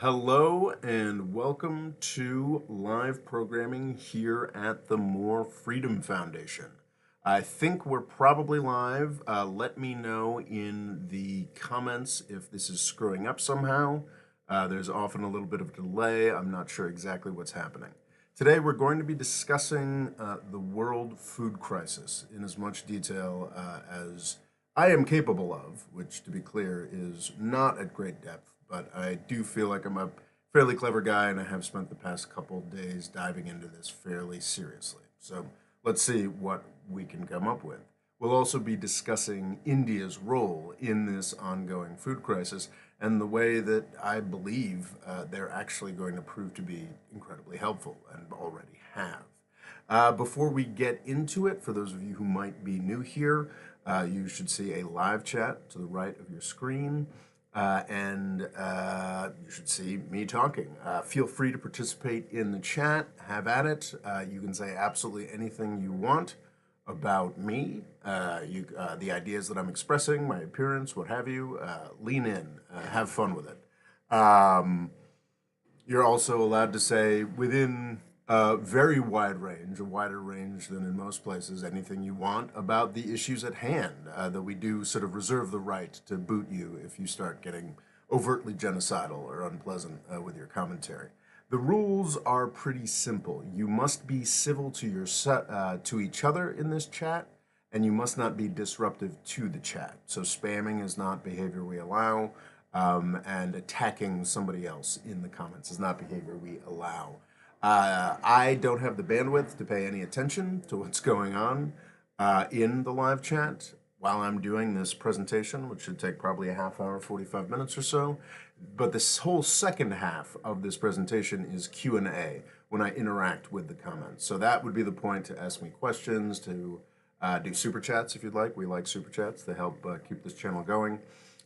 Hello and welcome to live programming here at the More Freedom Foundation. I think we're probably live. Let me know in the comments if this is screwing up somehow. There's often a little bit of a delay. I'm not sure exactly what's happening. Today we're going to be discussing the world food crisis in as much detail as I am capable of, which, to be clear, is not at great depth, but I do feel like I'm a fairly clever guy and I have spent the past couple days diving into this fairly seriously. So let's see what we can come up with. We'll also be discussing India's role in this ongoing food crisis and the way that I believe they're actually going to prove to be incredibly helpful and already have. Before we get into it, for those of you who might be new here, you should see a live chat to the right of your screen, and you should see me talking. Feel free to participate in the chat. Have at it. You can say absolutely anything you want about me, the ideas that I'm expressing, my appearance, what have you. Lean in. Have fun with it. You're also allowed to say within a very wide range, a wider range than in most places, anything you want about the issues at hand. That we do sort of reserve the right to boot you if you start getting overtly genocidal or unpleasant with your commentary. The rules are pretty simple. You must be civil to each other in this chat, and you must not be disruptive to the chat. So spamming is not behavior we allow, and attacking somebody else in the comments is not behavior we allow. I don't have the bandwidth to pay any attention to what's going on in the live chat while I'm doing this presentation, which should take probably a half hour, 45 minutes or so. But this whole second half of this presentation is Q&A when I interact with the comments. So that would be the point to ask me questions, to do super chats if you'd like. We like super chats to help keep this channel going.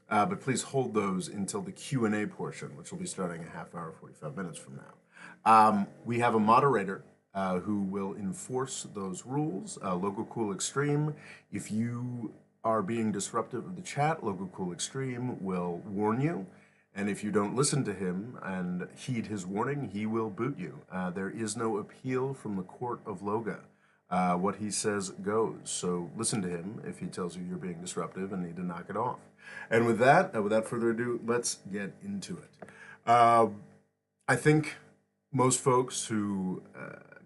But please hold those until the Q&A portion, which will be starting a half hour, 45 minutes from now. We have a moderator who will enforce those rules, Local Cool Extreme. If you are being disruptive of the chat, Local Cool Extreme will warn you. And if you don't listen to him and heed his warning, he will boot you. There is no appeal from the court of Loga. What he says goes. So listen to him if he tells you you're being disruptive and need to knock it off. And with that, without further ado, let's get into it. I think most folks who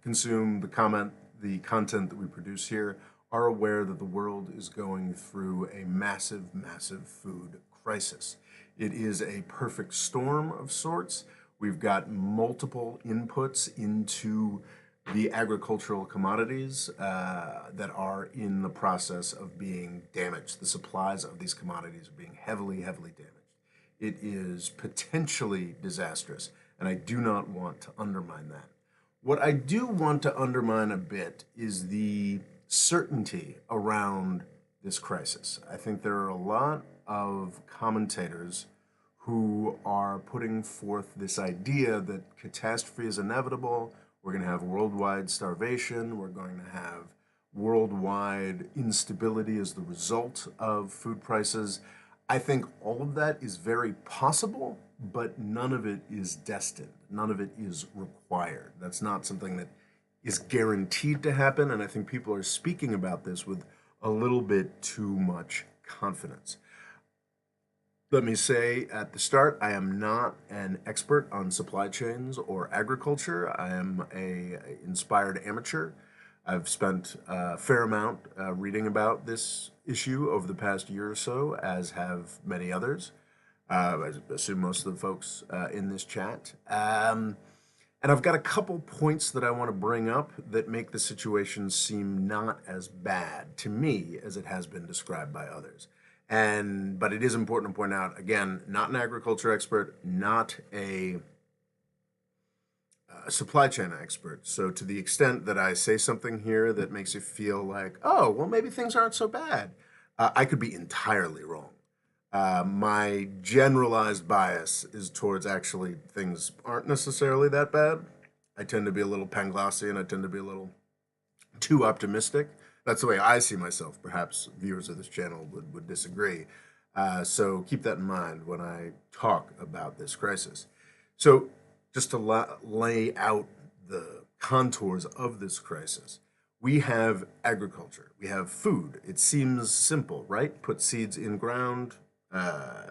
consume the content that we produce here are aware that the world is going through a massive, massive food crisis. It is a perfect storm of sorts. We've got multiple inputs into the agricultural commodities that are in the process of being damaged. The supplies of these commodities are being heavily, heavily damaged. It is potentially disastrous, and I do not want to undermine that. What I do want to undermine a bit is the certainty around this crisis. I think there are a lot of commentators who are putting forth this idea that catastrophe is inevitable. We're going to have worldwide starvation. We're going to have worldwide instability as the result of food prices. I think all of that is very possible, but none of it is destined. None of it is required. That's not something that is guaranteed to happen, and I think people are speaking about this with a little bit too much confidence. Let me say at the start, I am not an expert on supply chains or agriculture. I am an inspired amateur. I've spent a fair amount reading about this issue over the past year or so, as have many others. I assume most of the folks in this chat. And I've got a couple points that I want to bring up that make the situation seem not as bad to me as it has been described by others. But it is important to point out, again, not an agriculture expert, not a supply chain expert. So to the extent that I say something here that makes you feel like, oh, well, maybe things aren't so bad, I could be entirely wrong. My generalized bias is towards actually things aren't necessarily that bad. I tend to be a little Panglossian. I tend to be a little too optimistic. That's the way I see myself. Perhaps viewers of this channel would disagree. So keep that in mind when I talk about this crisis. So, just to lay out the contours of this crisis, we have agriculture, we have food. It seems simple, right? Put seeds in ground, uh,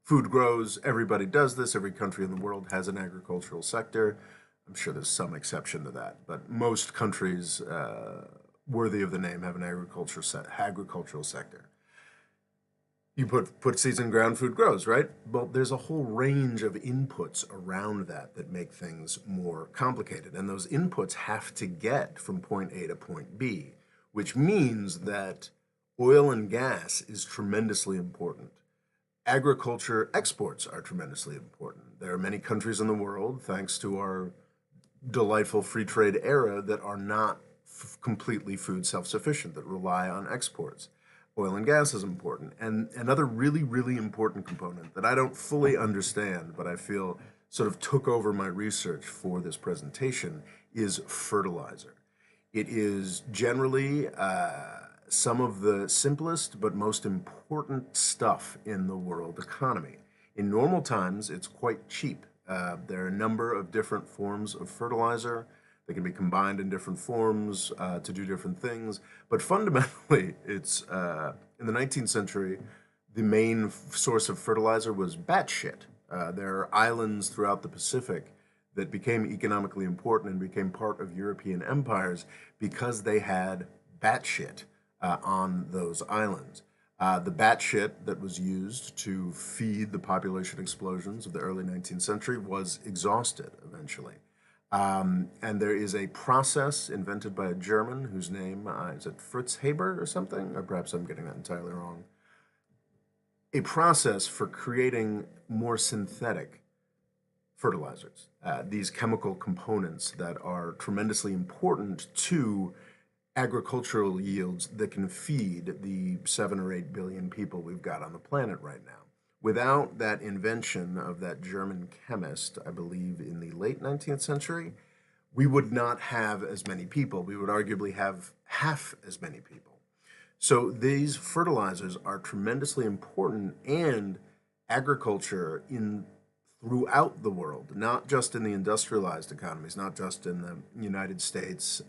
food grows. Everybody does this. Every country in the world has an agricultural sector. I'm sure there's some exception to that, but most countries worthy of the name have an agricultural sector. You put seeds in ground, food grows, right? Well, there's a whole range of inputs around that make things more complicated. And those inputs have to get from point A to point B, which means that oil and gas is tremendously important. Agriculture exports are tremendously important. There are many countries in the world, thanks to our delightful free trade era, that are not completely food self-sufficient, that rely on exports. Oil and gas is important. And another really, really important component that I don't fully understand, but I feel sort of took over my research for this presentation, is fertilizer. It is generally some of the simplest but most important stuff in the world economy. In normal times, it's quite cheap. There are a number of different forms of fertilizer. They can be combined in different forms to do different things. But fundamentally, it's in the 19th century, the main source of fertilizer was bat shit. There are islands throughout the Pacific that became economically important and became part of European empires because they had bat shit on those islands. The bat shit that was used to feed the population explosions of the early 19th century was exhausted eventually. And there is a process invented by a German whose name is it Fritz Haber or something? Or perhaps I'm getting that entirely wrong. A process for creating more synthetic fertilizers, these chemical components that are tremendously important to agricultural yields that can feed the 7 or 8 billion people we've got on the planet right now. Without that invention of that German chemist, I believe in the late 19th century, we would not have as many people. We would arguably have half as many people. So these fertilizers are tremendously important, and agriculture in throughout the world, not just in the industrialized economies, not just in the United States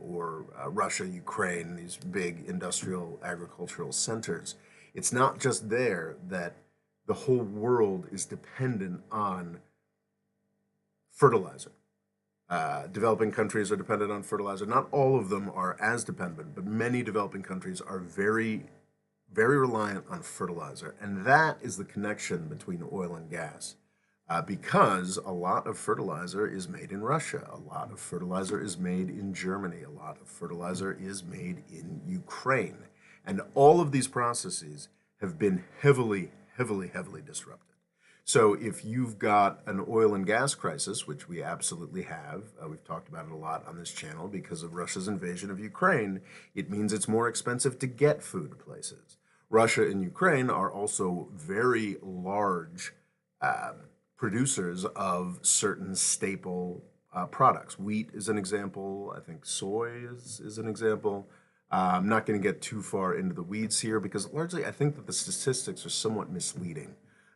or Russia, Ukraine, these big industrial agricultural centers. It's not just there that the whole world is dependent on fertilizer. Developing countries are dependent on fertilizer. Not all of them are as dependent, but many developing countries are very, very reliant on fertilizer. And that is the connection between oil and gas. Because a lot of fertilizer is made in Russia, a lot of fertilizer is made in Germany, a lot of fertilizer is made in Ukraine. And all of these processes have been heavily, heavily, heavily disrupted. So if you've got an oil and gas crisis, which we absolutely have, we've talked about it a lot on this channel because of Russia's invasion of Ukraine, it means it's more expensive to get food places. Russia and Ukraine are also very large producers of certain staple products. Wheat is an example. I think soy is an example. I'm not going to get too far into the weeds here because largely I think that the statistics are somewhat misleading.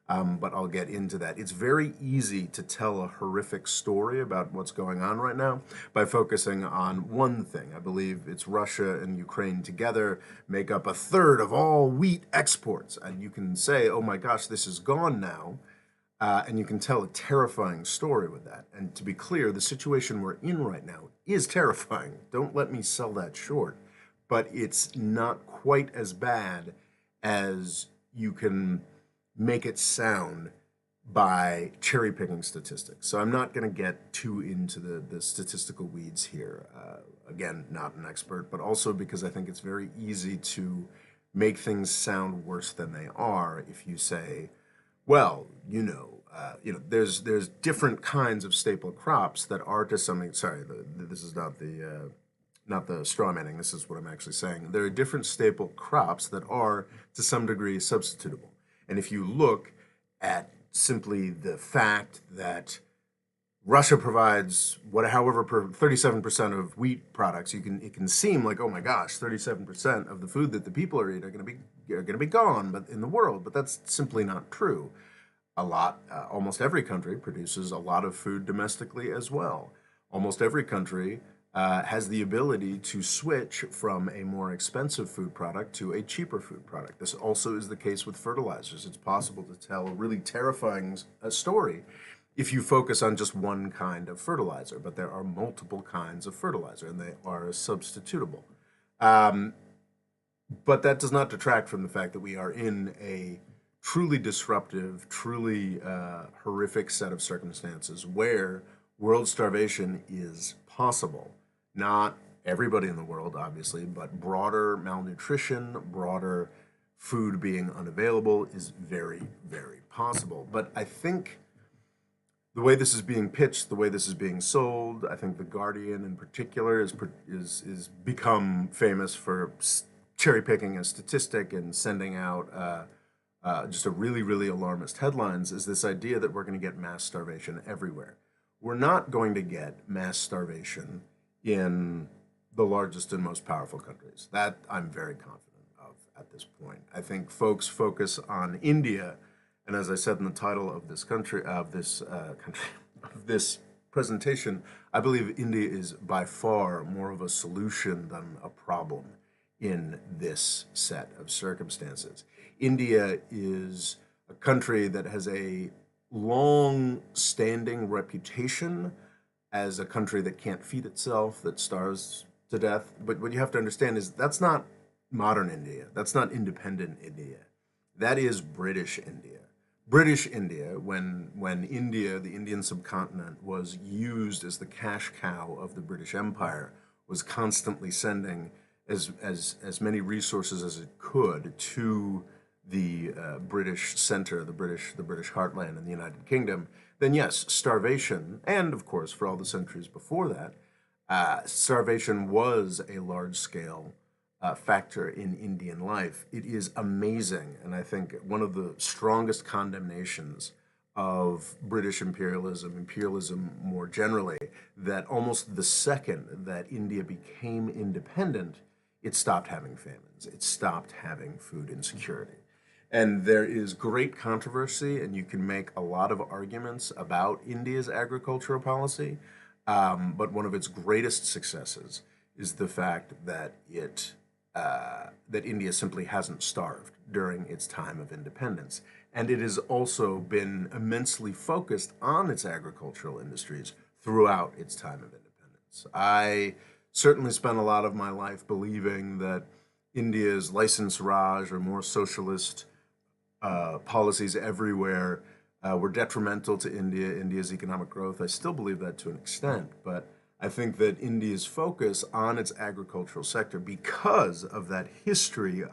But I'll get into that. It's very easy to tell a horrific story about what's going on right now by focusing on one thing. I believe it's Russia and Ukraine together make up a third of all wheat exports. And you can say, oh my gosh, this is gone now. And you can tell a terrifying story with that. And to be clear, the situation we're in right now is terrifying. Don't let me sell that short. But it's not quite as bad as you can make it sound by cherry picking statistics. So I'm not going to get too into the statistical weeds here. Again, not an expert, but also because I think it's very easy to make things sound worse than they are if you say, well, there's different kinds of staple crops that are to some. Sorry, this is not the straw manning. This is what I'm actually saying. There are different staple crops that are to some degree substitutable. And if you look at simply the fact that Russia provides however 37% of wheat products, it can seem like, oh my gosh, 37% of the food that the people are eating are going to be gone, but in the world, but that's simply not true. almost every country produces a lot of food domestically as well. Almost every country has the ability to switch from a more expensive food product to a cheaper food product. This also is the case with fertilizers. It's possible to tell a really terrifying story if you focus on just one kind of fertilizer, but there are multiple kinds of fertilizer and they are substitutable. Um, but that does not detract from the fact that we are in a truly disruptive, truly horrific set of circumstances where world starvation is possible. Not everybody in the world, obviously, but broader malnutrition, broader food being unavailable is very, very possible. But I think the way this is being pitched, the way this is being sold, I think the Guardian in particular is become famous for cherry picking a statistic and sending out just a really, really alarmist headlines. Is this idea that we're going to get mass starvation everywhere? We're not going to get mass starvation in the largest and most powerful countries. That I'm very confident of at this point. I think folks focus on India, and as I said in the title of this country, of this presentation, I believe India is by far more of a solution than a problem in this set of circumstances. India is a country that has a long-standing reputation as a country that can't feed itself, that starves to death. But what you have to understand is that's not modern India. That's not independent India. That is British India. British India, when India, the Indian subcontinent, was used as the cash cow of the British Empire, was constantly sending as many resources as it could to the British center, the British heartland in the United Kingdom, then yes, starvation, and of course for all the centuries before that, starvation was a large-scale factor in Indian life. It is amazing, and I think one of the strongest condemnations of British imperialism more generally, that almost the second that India became independent, it stopped having famines. It stopped having food insecurity. And there is great controversy, and you can make a lot of arguments about India's agricultural policy. But one of its greatest successes is the fact that that India simply hasn't starved during its time of independence. And it has also been immensely focused on its agricultural industries throughout its time of independence. I certainly spent a lot of my life believing that India's license Raj or more socialist policies everywhere were detrimental to India's economic growth. I still believe that to an extent, but I think that India's focus on its agricultural sector, because of that history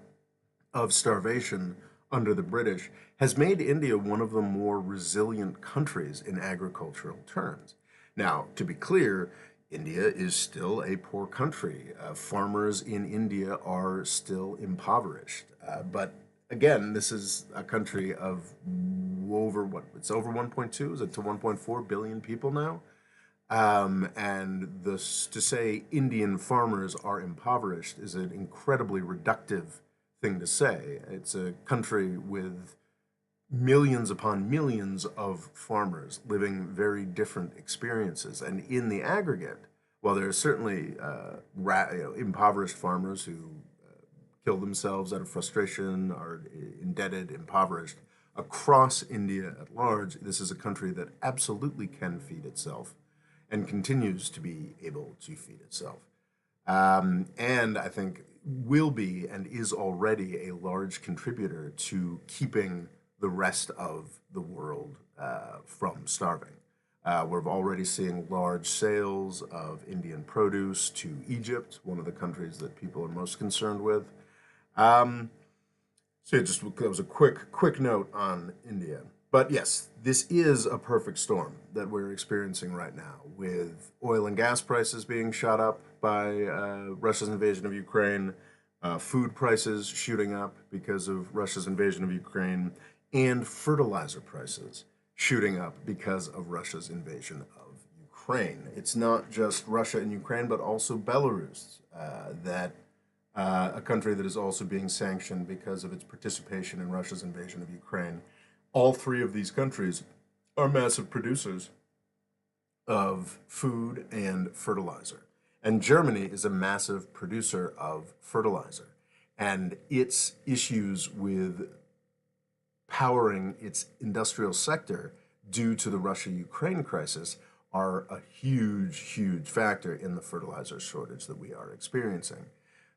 of starvation under the British, has made India one of the more resilient countries in agricultural terms. Now, to be clear, India is still a poor country. Farmers in India are still impoverished. But again, this is a country of over what? It's over 1.2, is it to 1.4 billion people now? And to say Indian farmers are impoverished is an incredibly reductive thing to say. It's a country with millions upon millions of farmers living very different experiences. And in the aggregate, while there are certainly impoverished farmers who kill themselves out of frustration, are indebted, impoverished, across India at large, this is a country that absolutely can feed itself and continues to be able to feed itself. And I think will be and is already a large contributor to keeping the rest of the world from starving. We're already seeing large sales of Indian produce to Egypt, one of the countries that people are most concerned with. So just that was a quick note on India. But yes, this is a perfect storm that we're experiencing right now, with oil and gas prices being shot up by Russia's invasion of Ukraine, food prices shooting up because of Russia's invasion of Ukraine, and fertilizer prices shooting up because of Russia's invasion of Ukraine. It's not just Russia and Ukraine, but also Belarus, a country that is also being sanctioned because of its participation in Russia's invasion of Ukraine. All three of these countries are massive producers of food and fertilizer. And Germany is a massive producer of fertilizer. And its issues with powering its industrial sector due to the Russia-Ukraine crisis are a huge, huge factor in the fertilizer shortage that we are experiencing.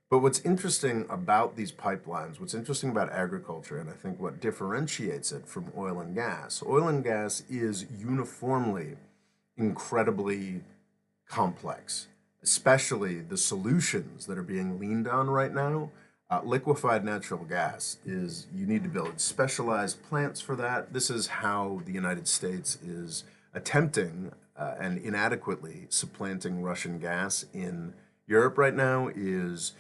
But what's interesting about these pipelines, what's interesting about agriculture, and I think what differentiates it from oil and gas is uniformly incredibly complex, especially the solutions that are being leaned on right now. Liquefied natural gas is, you need to build specialized plants for that. This is how the United States is attempting and inadequately supplanting Russian gas in Europe right now, is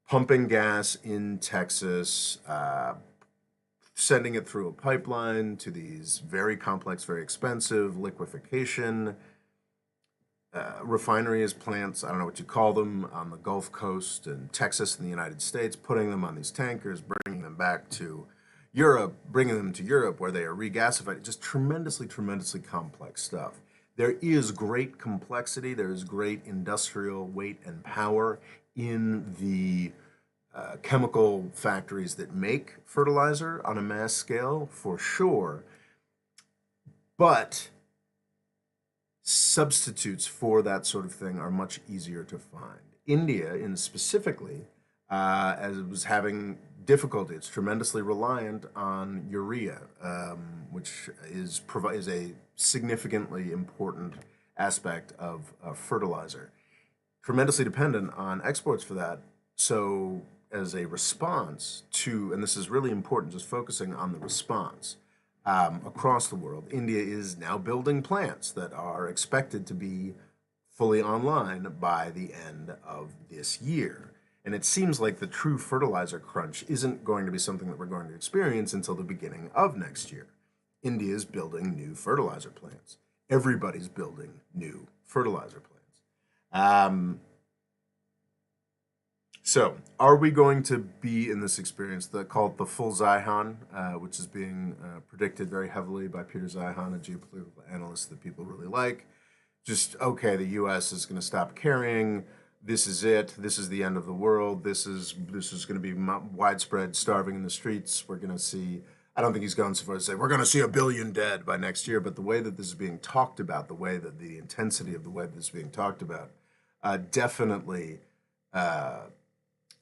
pumping gas in Texas, sending it through a pipeline to these very complex, very expensive liquefaction refineries, plants, I don't know what you call them, on the Gulf Coast and Texas in the United States, putting them on these tankers, bringing them back to Europe, bringing them to Europe where they are regasified. Just tremendously, tremendously complex stuff. There is great complexity, there is great industrial weight and power in the chemical factories that make fertilizer on a mass scale, for sure. But substitutes for that sort of thing are much easier to find. India, in specifically, as it was having difficulty, it's tremendously reliant on urea, which is a significantly important aspect of fertilizer. Tremendously dependent on exports for that. So, as a response to, and this is really important, just focusing on the response. Across the world, India is now building plants that are expected to be fully online by the end of this year. And it seems like the true fertilizer crunch isn't going to be something that we're going to experience until the beginning of next year. India is building new fertilizer plants. Everybody's building new fertilizer plants. So, are we going to be in this experience called the full Zion, which is being predicted very heavily by Peter Zihan, a geopolitical analyst that people really like? Just, okay, the U.S. is going to stop carrying. This is it. This is the end of the world. This is going to be widespread starving in the streets. We're going to see. I don't think he's gone so far as to say we're going to see 1 billion dead by next year. But the way that this is being talked about, the way that the intensity of the way this is being talked about, definitely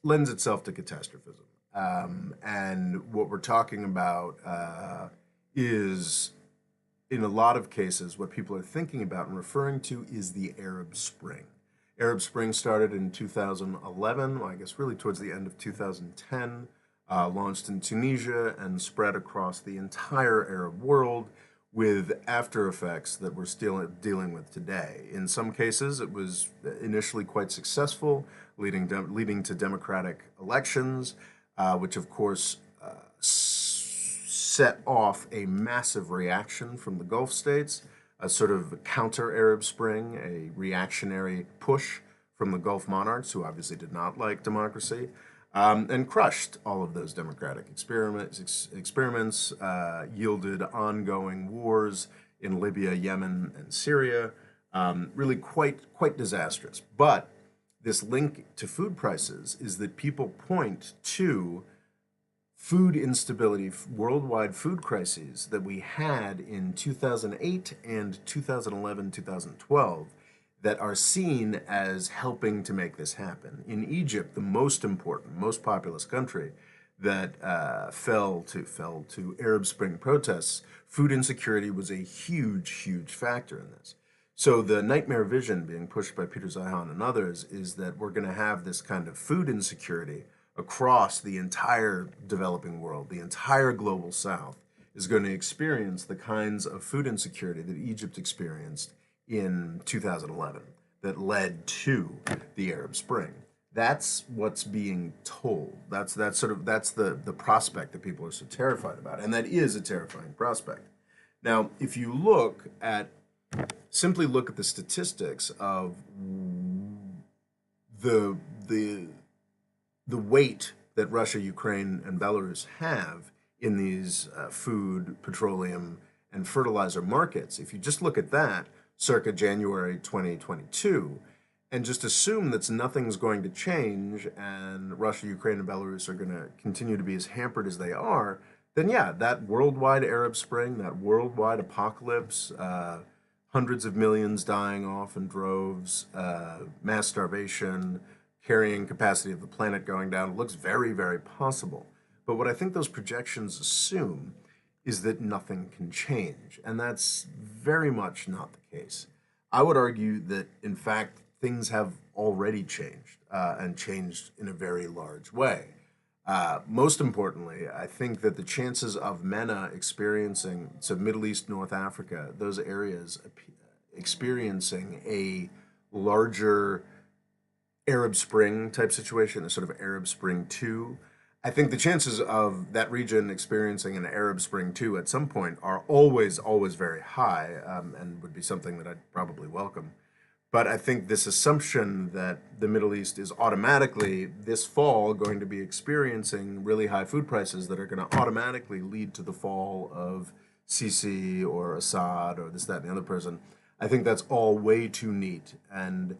lends itself to catastrophism. And what we're talking about is, in a lot of cases, what people are thinking about and referring to is the Arab Spring. Arab Spring started in 2011, well, I guess really towards the end of 2010, launched in Tunisia and spread across the entire Arab world with after effects that we're still dealing with today. In some cases, it was initially quite successful, leading to democratic elections, which of course set off a massive reaction from the Gulf states, a sort of counter-Arab Spring, a reactionary push from the Gulf monarchs, who obviously did not like democracy, and crushed all of those democratic experiments, yielded ongoing wars in Libya, Yemen, and Syria, really quite disastrous. But this link to food prices is that people point to food instability, worldwide food crises that we had in 2008 and 2011, 2012 that are seen as helping to make this happen. In Egypt, the most important, most populous country that fell to Arab Spring protests, food insecurity was a huge, huge factor in this. So the nightmare vision being pushed by Peter Zihan and others is that we're going to have this kind of food insecurity across the entire developing world. The entire global south is going to experience the kinds of food insecurity that Egypt experienced in 2011 that led to the Arab Spring. That's what's being told. That's the prospect that people are so terrified about, and that is a terrifying prospect. Now, if you simply look at the statistics of the weight that Russia, Ukraine, and Belarus have in these food, petroleum, and fertilizer markets. If you just look at that circa January 2022 and just assume that nothing's going to change and Russia, Ukraine, and Belarus are going to continue to be as hampered as they are, then yeah, that worldwide Arab Spring, that worldwide apocalypse, hundreds of millions dying off in droves, mass starvation, carrying capacity of the planet going down, looks very, very possible. But what I think those projections assume is that nothing can change, and that's very much not the case. I would argue that, in fact, things have already changed and changed in a very large way. Most importantly, I think that the chances of MENA experiencing, so Middle East, North Africa, those areas experiencing a larger Arab Spring type situation, a sort of Arab Spring 2, I think the chances of that region experiencing an Arab Spring 2 at some point are always, always very high, and would be something that I'd probably welcome. But I think this assumption that the Middle East is automatically this fall going to be experiencing really high food prices that are going to automatically lead to the fall of Sisi or Assad or this, that, and the other person, I think that's all way too neat and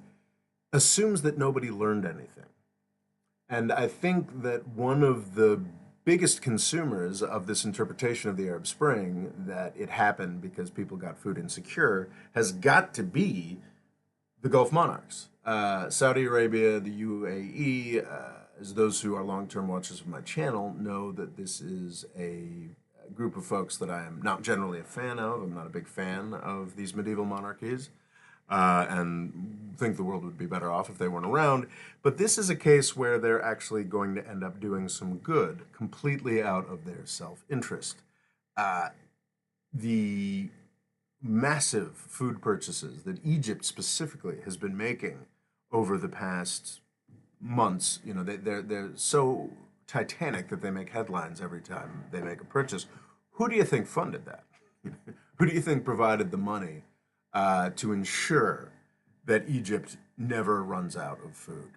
assumes that nobody learned anything. And I think that one of the biggest consumers of this interpretation of the Arab Spring, that it happened because people got food insecure, has got to be the Gulf monarchs. Saudi Arabia, the UAE, as those who are long-term watchers of my channel know that this is a group of folks that I am not generally a fan of. I'm not a big fan of these medieval monarchies and think the world would be better off if they weren't around. But this is a case where they're actually going to end up doing some good completely out of their self-interest. The massive food purchases that Egypt specifically has been making over the past months, you know, they're so titanic that they make headlines every time they make a purchase. Who do you think funded that? Who do you think provided the money to ensure that Egypt never runs out of food?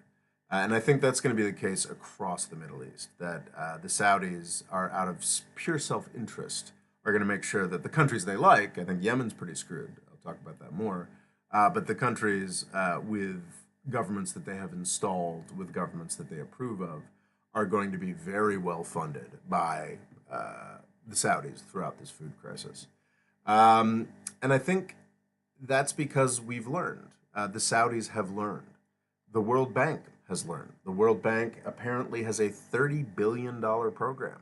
And I think that's going to be the case across the Middle East, that the Saudis are out of pure self-interest are going to make sure that the countries they like, I think Yemen's pretty screwed, I'll talk about that more, but the countries with governments that they have installed, with governments that they approve of, are going to be very well funded by the Saudis throughout this food crisis. And I think that's because we've learned. The Saudis have learned. The World Bank has learned. The World Bank apparently has a $30 billion program.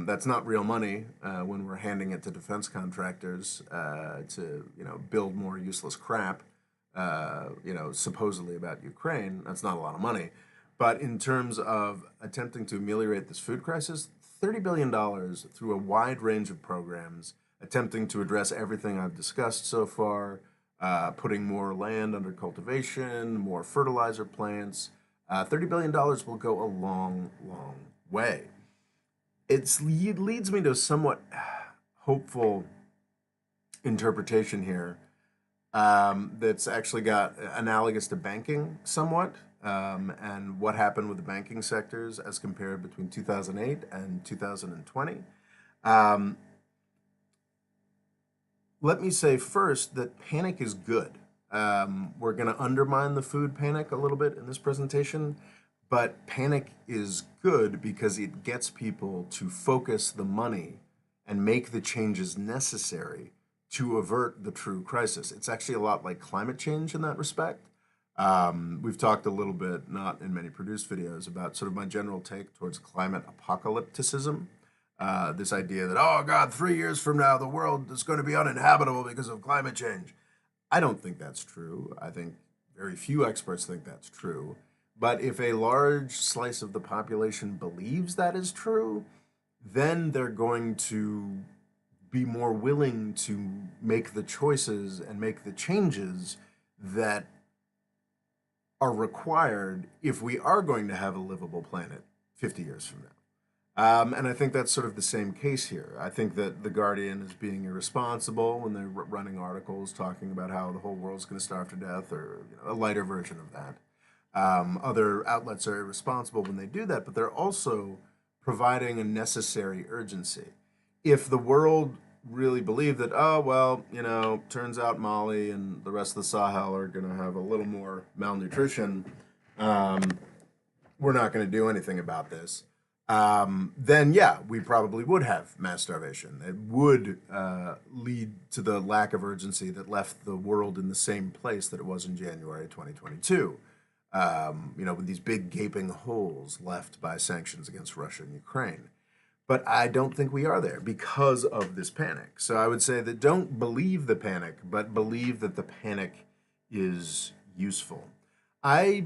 That's not real money when we're handing it to defense contractors to, you know, build more useless crap, you know, supposedly about Ukraine. That's not a lot of money. But in terms of attempting to ameliorate this food crisis, $30 billion through a wide range of programs, attempting to address everything I've discussed so far, putting more land under cultivation, more fertilizer plants, $30 billion will go a long, long way. It leads me to a somewhat hopeful interpretation here that's actually got analogous to banking somewhat, and what happened with the banking sectors as compared between 2008 and 2020. Let me say first that panic is good. We're going to undermine the food panic a little bit in this presentation, but panic is good because it gets people to focus the money and make the changes necessary to avert the true crisis. It's actually a lot like climate change in that respect. We've talked a little bit, not in many produced videos, about sort of my general take towards climate apocalypticism. This idea that, oh God, 3 years from now, the world is going to be uninhabitable because of climate change. I don't think that's true. I think very few experts think that's true. But if a large slice of the population believes that is true, then they're going to be more willing to make the choices and make the changes that are required if we are going to have a livable planet 50 years from now. And I think that's sort of the same case here. I think that The Guardian is being irresponsible when they're running articles talking about how the whole world's going to starve to death, or you know, a lighter version of that. Other outlets are irresponsible when they do that, but they're also providing a necessary urgency. If the world really believed that, oh, well, turns out Mali and the rest of the Sahel are going to have a little more malnutrition, um, we're not going to do anything about this, then yeah, we probably would have mass starvation. It would lead to the lack of urgency that left the world in the same place that it was in January 2022. With these big gaping holes left by sanctions against Russia and Ukraine. But I don't think we are there because of this panic. So I would say that don't believe the panic, but believe that the panic is useful. I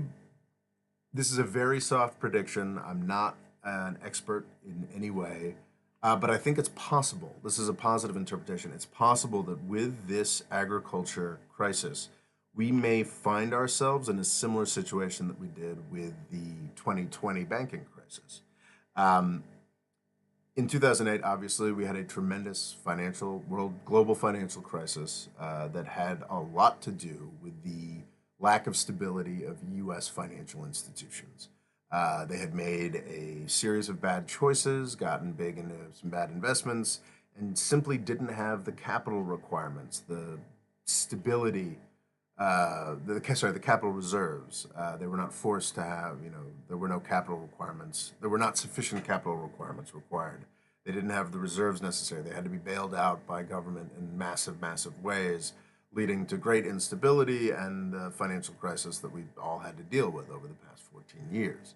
This is a very soft prediction. I'm not an expert in any way, but I think it's possible. This is a positive interpretation. It's possible that with this agriculture crisis, we may find ourselves in a similar situation that we did with the 2020 banking crisis. Um, in 2008, obviously, we had a tremendous global financial crisis that had a lot to do with the lack of stability of U.S. financial institutions. They had made a series of bad choices, gotten big into some bad investments, and simply didn't have the capital requirements, the stability, the capital reserves. They were not forced to have, there were no capital requirements. There were not sufficient capital requirements required. They didn't have the reserves necessary. They had to be bailed out by government in massive, massive ways, leading to great instability and the financial crisis that we all had to deal with over the past 14 years.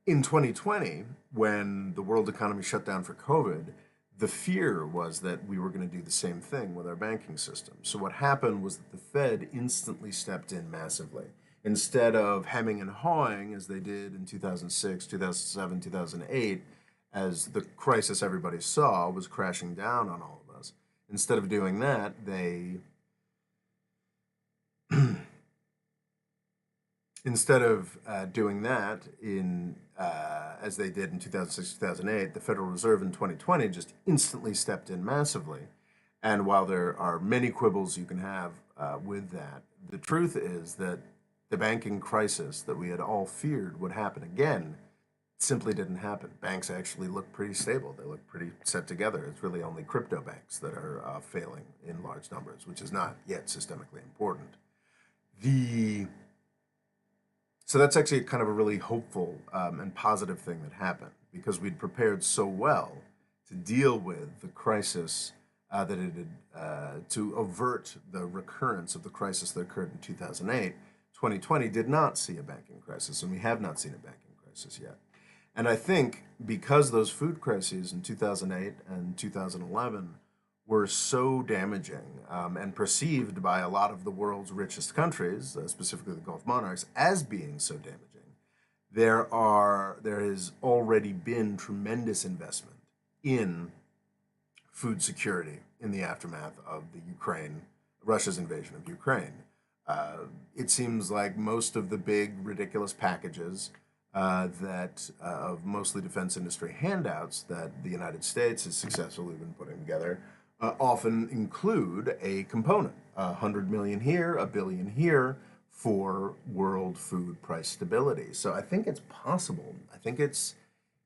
In 2020, when the world economy shut down for COVID, the fear was that we were going to do the same thing with our banking system. So what happened was that the Fed instantly stepped in massively. Instead of hemming and hawing as they did in 2006, 2007, 2008, as the crisis everybody saw was crashing down on all of us, instead of doing that, they instead of doing that in as they did in 2006, 2008, the Federal Reserve in 2020 just instantly stepped in massively. And while there are many quibbles you can have with that, the truth is that the banking crisis that we had all feared would happen again simply didn't happen. Banks actually look pretty stable. They look pretty set together. It's really only crypto banks that are failing in large numbers, which is not yet systemically important. So that's actually kind of a really hopeful and positive thing that happened because we'd prepared so well to deal with the crisis that it had, to avert the recurrence of the crisis that occurred in 2008. 2020 did not see a banking crisis, and we have not seen a banking crisis yet. And I think because those food crises in 2008 and 2011 were so damaging and perceived by a lot of the world's richest countries, specifically the Gulf monarchs, as being so damaging, there has already been tremendous investment in food security in the aftermath of Russia's invasion of Ukraine. It seems like most of the big, ridiculous packages of mostly defense industry handouts that the United States has successfully been putting together often include a component, $100 million here, $1 billion here, for world food price stability. So I think it's possible. I think it's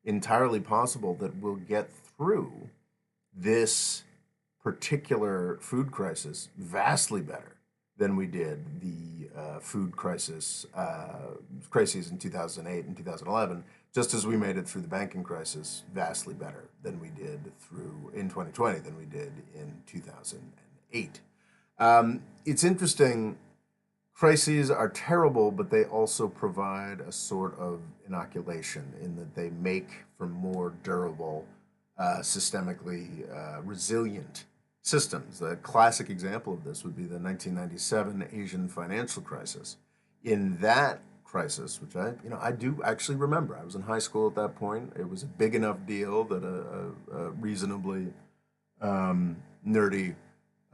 entirely possible that we'll get through this particular food crisis vastly better than we did the food crises in 2008 and 2011, just as we made it through the banking crisis vastly better than we did in 2020 than we did in 2008. It's interesting. Crises are terrible, but they also provide a sort of inoculation in that they make for more durable, systemically resilient systems. The classic example of this would be the 1997 Asian financial crisis. In that crisis, which I do actually remember, I was in high school at that point. It was a big enough deal that a reasonably nerdy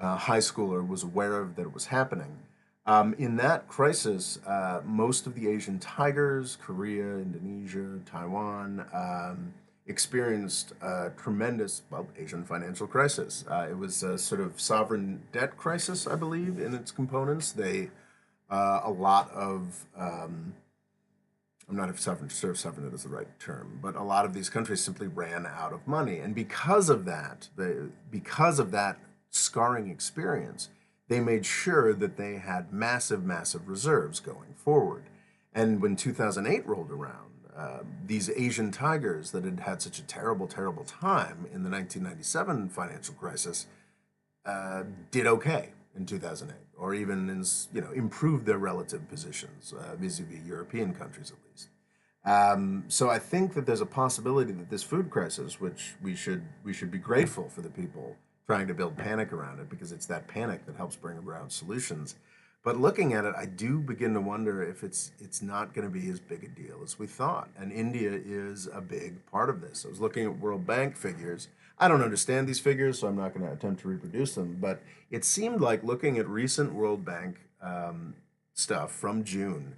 high schooler was aware of that it was happening. In that crisis, most of the Asian tigers, Korea, Indonesia, Taiwan, experienced a tremendous, Asian financial crisis. It was a sort of sovereign debt crisis, I believe, in its components. A lot of I'm not sure if sovereign is the right term, but a lot of these countries simply ran out of money, and because of that scarring experience, they made sure that they had massive, massive reserves going forward. And when 2008 rolled around, these Asian tigers that had had such a terrible, terrible time in the 1997 financial crisis did okay in 2008, or even improved their relative positions vis-a-vis European countries at least. So I think that there's a possibility that this food crisis, which we should be grateful for the people trying to build panic around it, because it's that panic that helps bring around solutions. But looking at it, I do begin to wonder if it's not going to be as big a deal as we thought. And India is a big part of this. I was looking at World Bank figures. I don't understand these figures, so I'm not going to attempt to reproduce them. But it seemed like looking at recent World Bank stuff from June,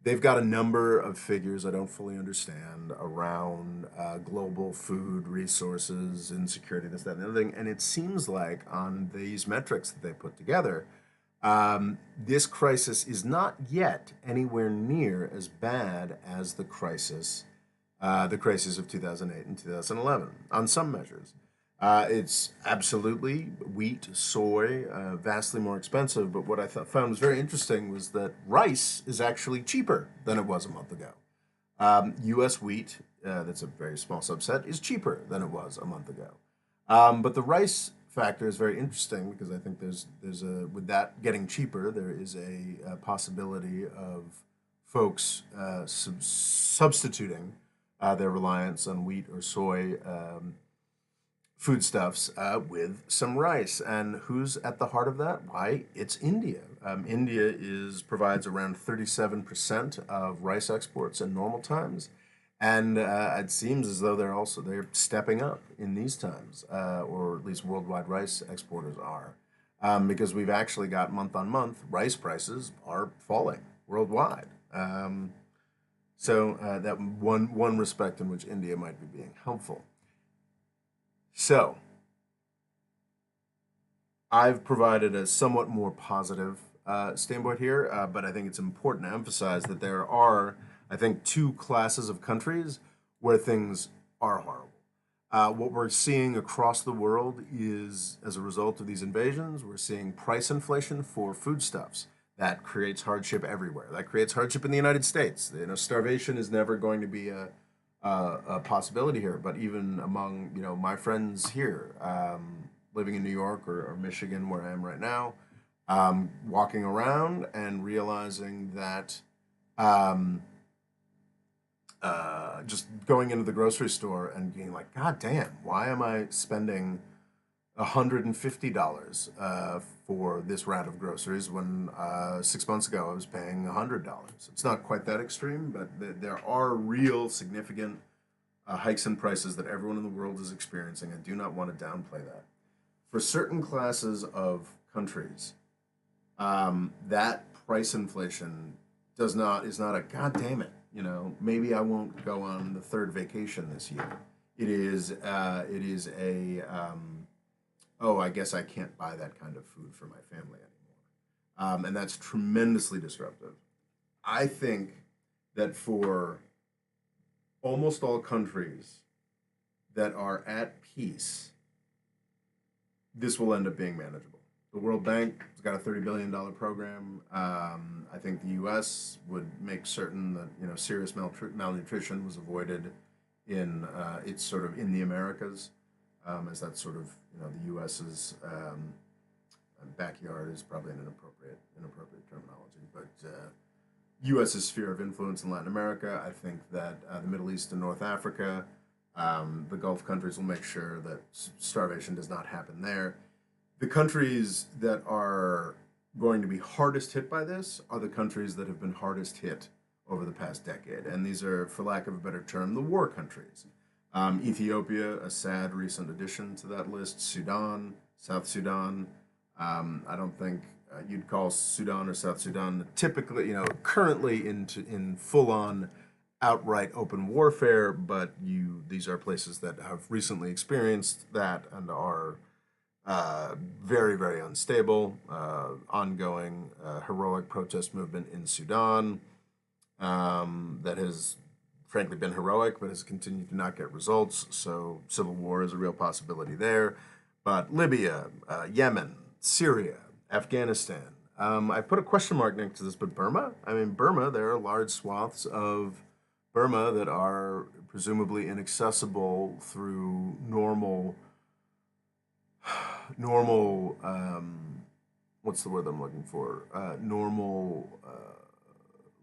they've got a number of figures I don't fully understand around global food resources, insecurity, this, that, and the other thing. And it seems like on these metrics that they put together, this crisis is not yet anywhere near as bad as the crisis of 2008 and 2011 on some measures. It's absolutely wheat, soy, vastly more expensive. But what I found was very interesting was that rice is actually cheaper than it was a month ago. U.S. wheat, that's a very small subset, is cheaper than it was a month ago. But the rice factor is very interesting because I think there's a with that getting cheaper, there is a possibility of folks substituting their reliance on wheat or soy foodstuffs with some rice. And who's at the heart of that? Why, it's India. India provides around 37% of rice exports in normal times, and it seems as though they're stepping up in these times, or at least worldwide rice exporters are, because we've actually got month on month rice prices are falling worldwide. So that one respect in which India might be being helpful. So I've provided a somewhat more positive standpoint here, but I think it's important to emphasize that there are, I think, two classes of countries where things are horrible. What we're seeing across the world is, as a result of these invasions, we're seeing price inflation for foodstuffs. That creates hardship everywhere. That creates hardship in the United States. Starvation is never going to be a possibility here. But even among my friends here, living in New York or Michigan, where I am right now, walking around and realizing that just going into the grocery store and being like, God damn, why am I spending $150 for this round of groceries when 6 months ago I was paying $100? It's not quite that extreme, but there are real significant hikes in prices that everyone in the world is experiencing. I do not want to downplay that. For certain classes of countries, that price inflation is not a God damn it. Maybe I won't go on the third vacation this year. It is oh, I guess I can't buy that kind of food for my family anymore. And that's tremendously disruptive. I think that for almost all countries that are at peace, this will end up being manageable. The World Bank has got a $30 billion program. I think the U.S. would make certain that serious malnutrition was avoided in it's sort of in the Americas, as that's sort of the U.S.'s backyard is probably an inappropriate terminology, but U.S.'s sphere of influence in Latin America. I think that the Middle East and North Africa, the Gulf countries will make sure that starvation does not happen there. The countries that are going to be hardest hit by this are the countries that have been hardest hit over the past decade. And these are, for lack of a better term, the war countries. Ethiopia, a sad recent addition to that list. Sudan, South Sudan. I don't think you'd call Sudan or South Sudan typically, currently in full-on outright open warfare, but these are places that have recently experienced that and are very, very unstable. Ongoing heroic protest movement in Sudan. that has frankly been heroic, but has continued to not get results. So civil war is a real possibility there. But Libya, Yemen, Syria, Afghanistan. I put a question mark next to this, but Burma? I mean, Burma, there are large swaths of Burma that are presumably inaccessible through normal, what's the word I'm looking for? Normal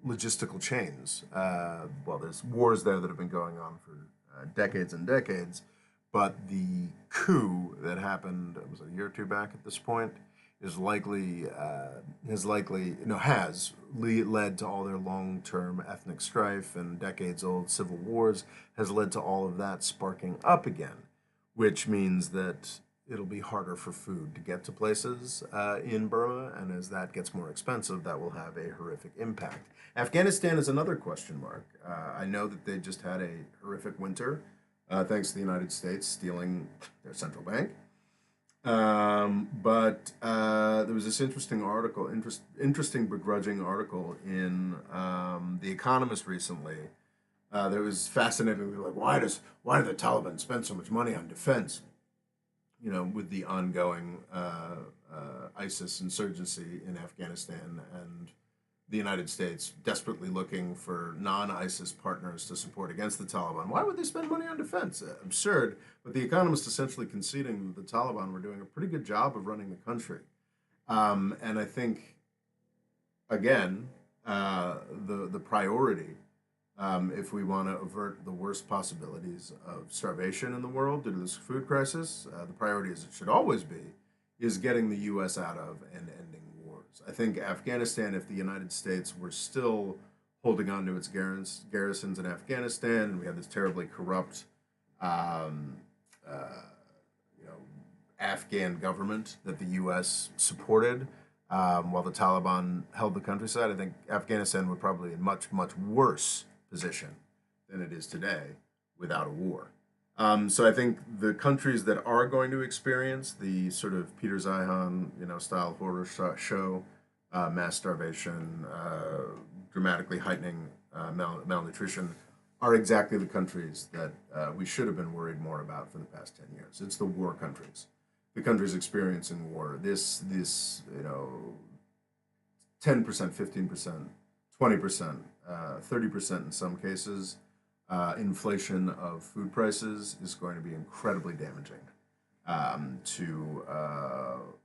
logistical chains. Well, there's wars there that have been going on for decades and decades, but the coup that happened, was it a year or two back at this point, is likely has led to all their long-term ethnic strife and decades-old civil wars, has led to all of that sparking up again, which means that it'll be harder for food to get to places in Burma, and as that gets more expensive, that will have a horrific impact. Afghanistan is another question mark. I know that they just had a horrific winter, thanks to the United States stealing their central bank. But there was this interesting begrudging article in The Economist recently. That was fascinating. Like, why do the Taliban spend so much money on defense? You know, with the ongoing ISIS insurgency in Afghanistan and the United States desperately looking for non-ISIS partners to support against the Taliban. Why would they spend money on defense? Absurd. But The Economist essentially conceding that the Taliban were doing a pretty good job of running the country. And I think, again, the priority, if we want to avert the worst possibilities of starvation in the world due to this food crisis, the priority, as it should always be, is getting the U.S. out of and ending wars. I think Afghanistan, if the United States were still holding on to its garrisons in Afghanistan, and we had this terribly corrupt, um, you know, Afghan government that the U.S. supported, while the Taliban held the countryside, I think Afghanistan would probably be in much worse position than it is today without a war. So I think the countries that are going to experience the sort of Peter Zeihan, style horror show, mass starvation, dramatically heightening malnutrition, are exactly the countries that we should have been worried more about for the past 10 years. It's the war countries, the countries experiencing war. This 10%, 15%, 20%, 30% in some cases, inflation of food prices is going to be incredibly damaging to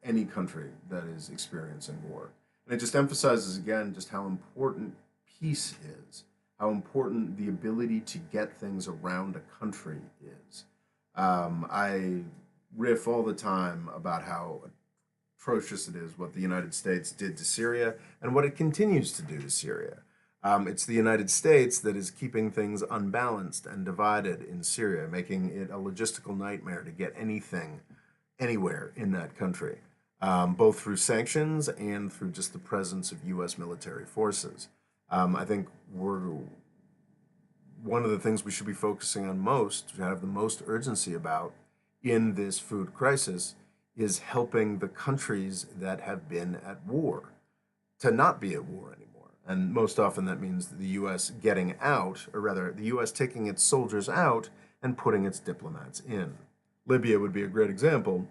any country that is experiencing war. And it just emphasizes again just how important peace is, how important the ability to get things around a country is. I riff all the time about how atrocious it is what the United States did to Syria and what it continues to do to Syria. It's the United States that is keeping things unbalanced and divided in Syria, making it a logistical nightmare to get anything anywhere in that country, both through sanctions and through just the presence of U.S. military forces. I think one of the things we should be focusing on most, to have the most urgency about in this food crisis, is helping the countries that have been at war to not be at war anymore. And most often that means the U.S. getting out, or rather, the U.S. taking its soldiers out and putting its diplomats in. Libya would be a great example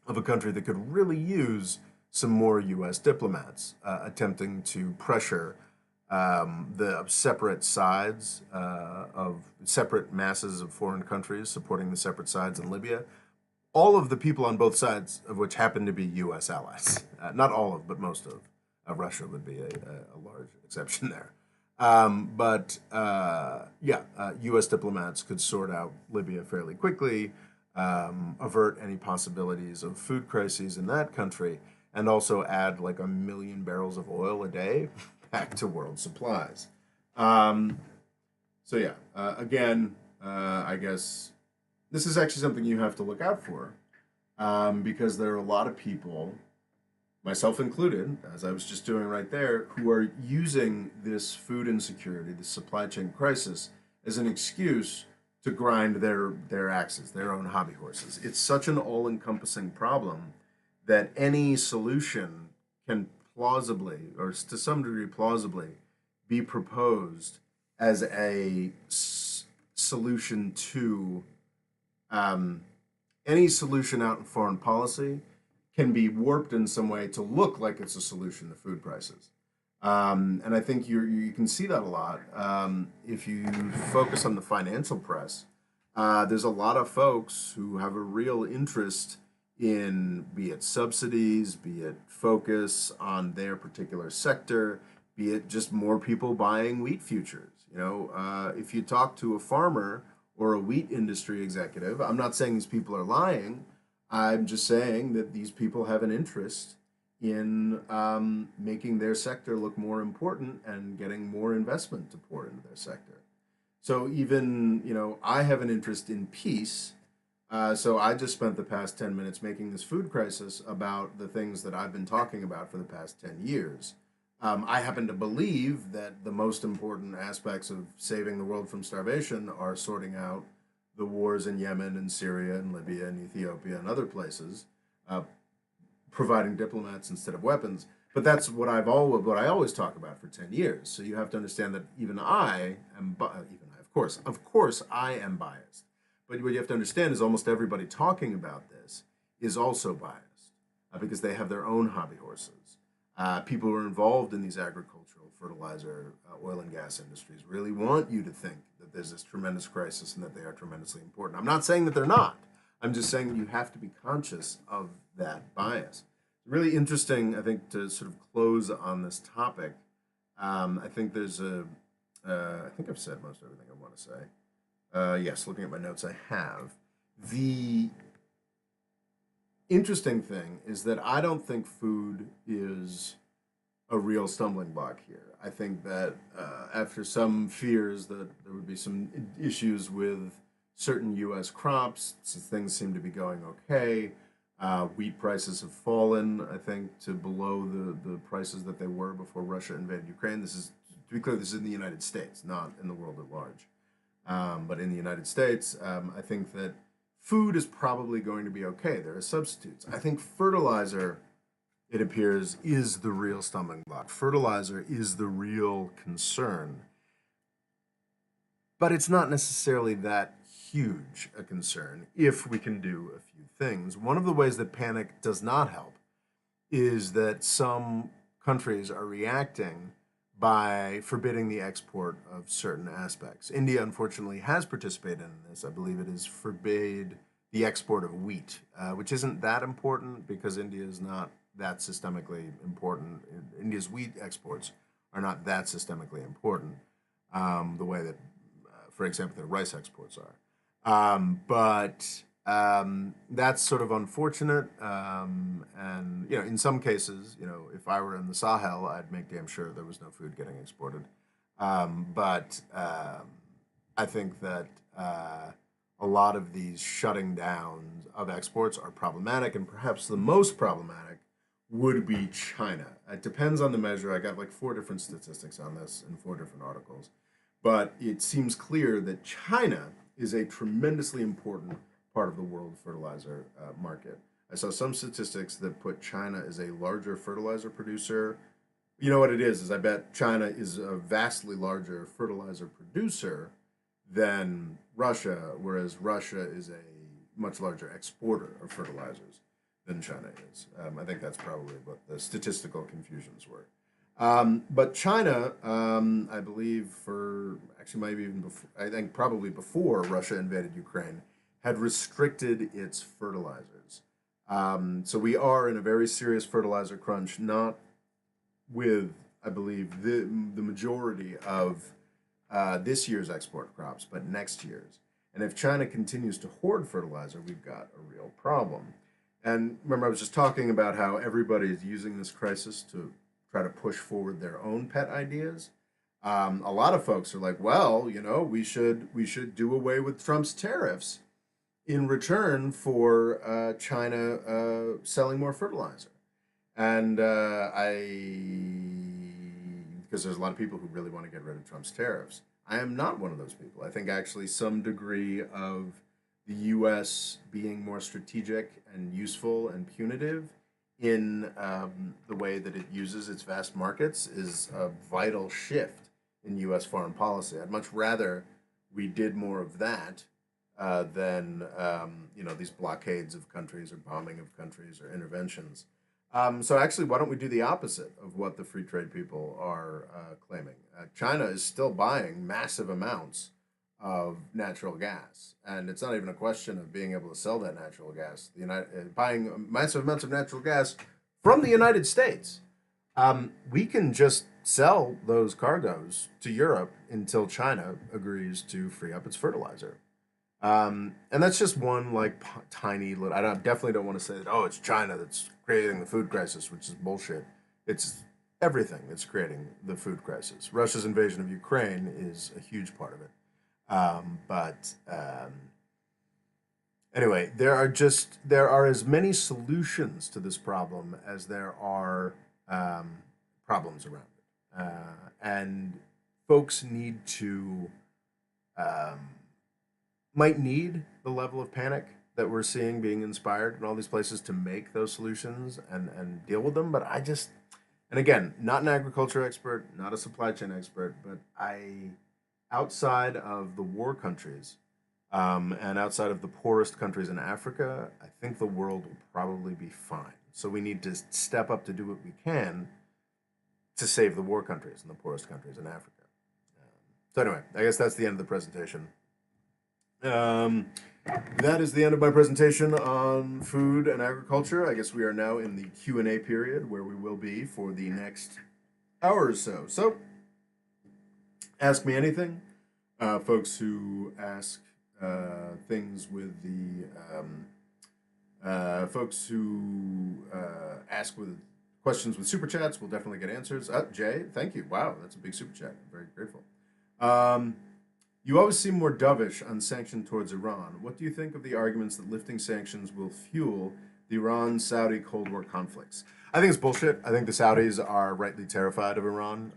of a country that could really use some more U.S. diplomats attempting to pressure the separate sides of separate masses of foreign countries supporting the separate sides in Libya. All of the people on both sides of which happen to be U.S. allies. Not all of, but most of. Russia would be a large exception there. U.S. diplomats could sort out Libya fairly quickly, avert any possibilities of food crises in that country, and also add like 1 million barrels of oil a day back to world supplies. I guess this is actually something you have to look out for because there are a lot of people, myself included, as I was just doing right there, who are using this food insecurity, this supply chain crisis, as an excuse to grind their axes, their own hobby horses. It's such an all-encompassing problem that any solution can plausibly, or to some degree plausibly, be proposed as a solution to um, any solution out in foreign policy can be warped in some way to look like it's a solution to food prices. And I think you can see that a lot if you focus on the financial press. There's a lot of folks who have a real interest in, be it subsidies, be it focus on their particular sector, be it just more people buying wheat futures. If you talk to a farmer or a wheat industry executive, I'm not saying these people are lying. I'm just saying that these people have an interest in making their sector look more important and getting more investment to pour into their sector. So even, I have an interest in peace. So I just spent the past 10 minutes making this food crisis about the things that I've been talking about for the past 10 years. I happen to believe that the most important aspects of saving the world from starvation are sorting out the wars in Yemen and Syria and Libya and Ethiopia and other places, uh, providing diplomats instead of weapons. But that's what I always talk about for 10 years. So you have to understand that even I am, even I, of course, I am biased. But what you have to understand is almost everybody talking about this is also biased because they have their own hobby horses. People who are involved in these agricultural, fertilizer, oil and gas industries really want you to think that there's this tremendous crisis and that they are tremendously important. I'm not saying that they're not. I'm just saying that you have to be conscious of that bias. Really interesting, I think, to sort of close on this topic. I think I think I've said most everything I want to say. Yes, looking at my notes, I have. The interesting thing is that I don't think food is a real stumbling block here. I think that after some fears that there would be some issues with certain U.S. crops, since things seem to be going okay. Wheat prices have fallen, I think, to below the prices that they were before Russia invaded Ukraine. This is, to be clear, this is in the United States, not in the world at large. But in the United States, I think that food is probably going to be okay. There are substitutes. I think fertilizer, it appears, is the real stumbling block. Fertilizer is the real concern. But it's not necessarily that huge a concern if we can do a few things. One of the ways that panic does not help is that some countries are reacting by forbidding the export of certain aspects. India, unfortunately, has participated in this. I believe it has forbade the export of wheat, which isn't that important because India is not that systemically important. India's wheat exports are not that systemically important the way that, for example, their rice exports are. But that's sort of unfortunate. And in some cases, if I were in the Sahel, I'd make damn sure there was no food getting exported. But I think that a lot of these shutting downs of exports are problematic, and perhaps the most problematic would be China. It depends on the measure. I got like 4 different statistics on this in 4 different articles. But it seems clear that China is a tremendously important part of the world fertilizer market. I saw some statistics that put China as a larger fertilizer producer. You know what it is I bet China is a vastly larger fertilizer producer than Russia, whereas Russia is a much larger exporter of fertilizers than China is. I think that's probably what the statistical confusions were. But China, I believe, maybe even before, I think probably before Russia invaded Ukraine, had restricted its fertilizers. So we are in a very serious fertilizer crunch, not with, I believe, the majority of this year's export crops, but next year's. And if China continues to hoard fertilizer, we've got a real problem. And remember, I was just talking about how everybody is using this crisis to try to push forward their own pet ideas. A lot of folks are like, well, we should do away with Trump's tariffs in return for China selling more fertilizer. And because there's a lot of people who really want to get rid of Trump's tariffs. I am not one of those people. I think actually some degree of the U.S. being more strategic and useful and punitive in the way that it uses its vast markets is a vital shift in U.S. foreign policy. I'd much rather we did more of that than these blockades of countries or bombing of countries or interventions. So actually, why don't we do the opposite of what the free trade people are claiming? China is still buying massive amounts of natural gas, and it's not even a question of being able to sell that natural gas. Buying massive amounts of natural gas from the United States. We can just sell those cargoes to Europe until China agrees to free up its fertilizer. And that's just one like tiny little. Definitely don't want to say that. Oh, it's China that's creating the food crisis, which is bullshit. It's everything that's creating the food crisis. Russia's invasion of Ukraine is a huge part of it. But anyway, there are as many solutions to this problem as there are problems around it, and folks need to might need the level of panic that we're seeing being inspired in all these places to make those solutions and deal with them. But and again, not an agriculture expert, not a supply chain expert, but outside of the war countries and outside of the poorest countries in Africa, I think the world will probably be fine. So we need to step up to do what we can to save the war countries and the poorest countries in Africa. So anyway, I guess that's the end of the presentation. That is the end of my presentation on food and agriculture. I guess we are now in the Q&A period where we will be for the next hour or so. So ask me anything. Folks who ask things with folks who ask with questions with super chats will definitely get answers. Jay, thank you. Wow, that's a big super chat. I'm very grateful. You always seem more dovish on sanctions towards Iran. What do you think of the arguments that lifting sanctions will fuel the Iran-Saudi Cold War conflicts? I think it's bullshit. I think the Saudis are rightly terrified of Iran.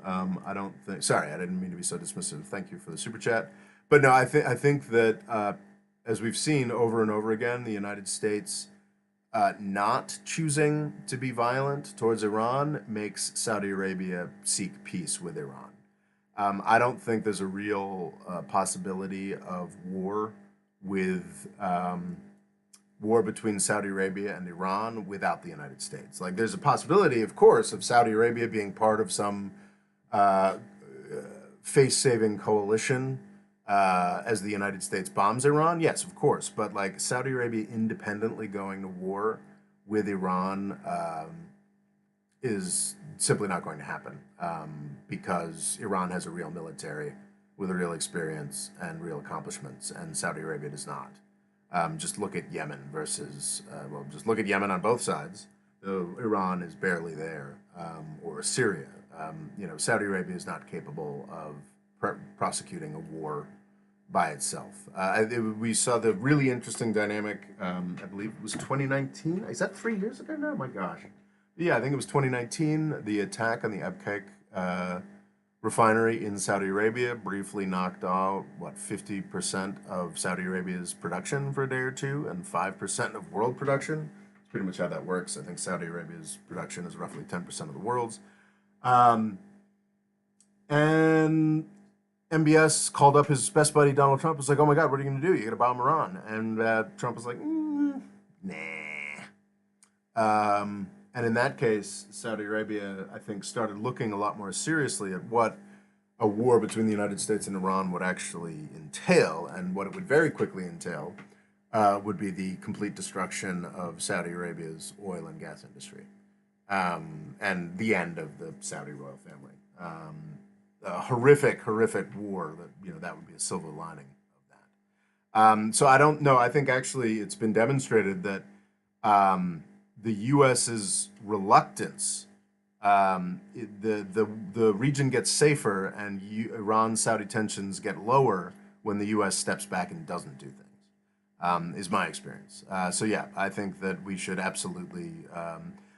I don't think. Sorry, I didn't mean to be so dismissive. Thank you for the super chat. But no, I think that as we've seen over and over again, the United States not choosing to be violent towards Iran makes Saudi Arabia seek peace with Iran. I don't think there's a real possibility of war between Saudi Arabia and Iran without the United States. Like, there's a possibility, of course, of Saudi Arabia being part of some face-saving coalition as the United States bombs Iran. Yes, of course, but like Saudi Arabia independently going to war with Iran is simply not going to happen because Iran has a real military with a real experience and real accomplishments, and Saudi Arabia does not. Just look at Yemen just look at Yemen on both sides. Iran is barely there, or Syria. Saudi Arabia is not capable of prosecuting a war by itself. We saw the really interesting dynamic, I believe it was 2019. Is that 3 years ago now? My gosh. Yeah, I think it was 2019. The attack on the Abqaiq refinery in Saudi Arabia briefly knocked out, 50% of Saudi Arabia's production for a day or two and 5% of world production. It's pretty much how that works. I think Saudi Arabia's production is roughly 10% of the world's. And MBS called up his best buddy Donald Trump. Was like, "Oh my God, what are you going to do? You're going to bomb Iran?" And Trump was like, "Nah." And in that case, Saudi Arabia, I think, started looking a lot more seriously at what a war between the United States and Iran would actually entail, and what it would very quickly entail would be the complete destruction of Saudi Arabia's oil and gas industry, and the end of the Saudi royal family. A horrific war that would be a silver lining of that. So I don't know. I think actually it's been demonstrated that the U.S.'s reluctance, the region gets safer and Iran-Saudi tensions get lower when the U.S. steps back and doesn't do things, is my experience. So yeah, I think that we should absolutely.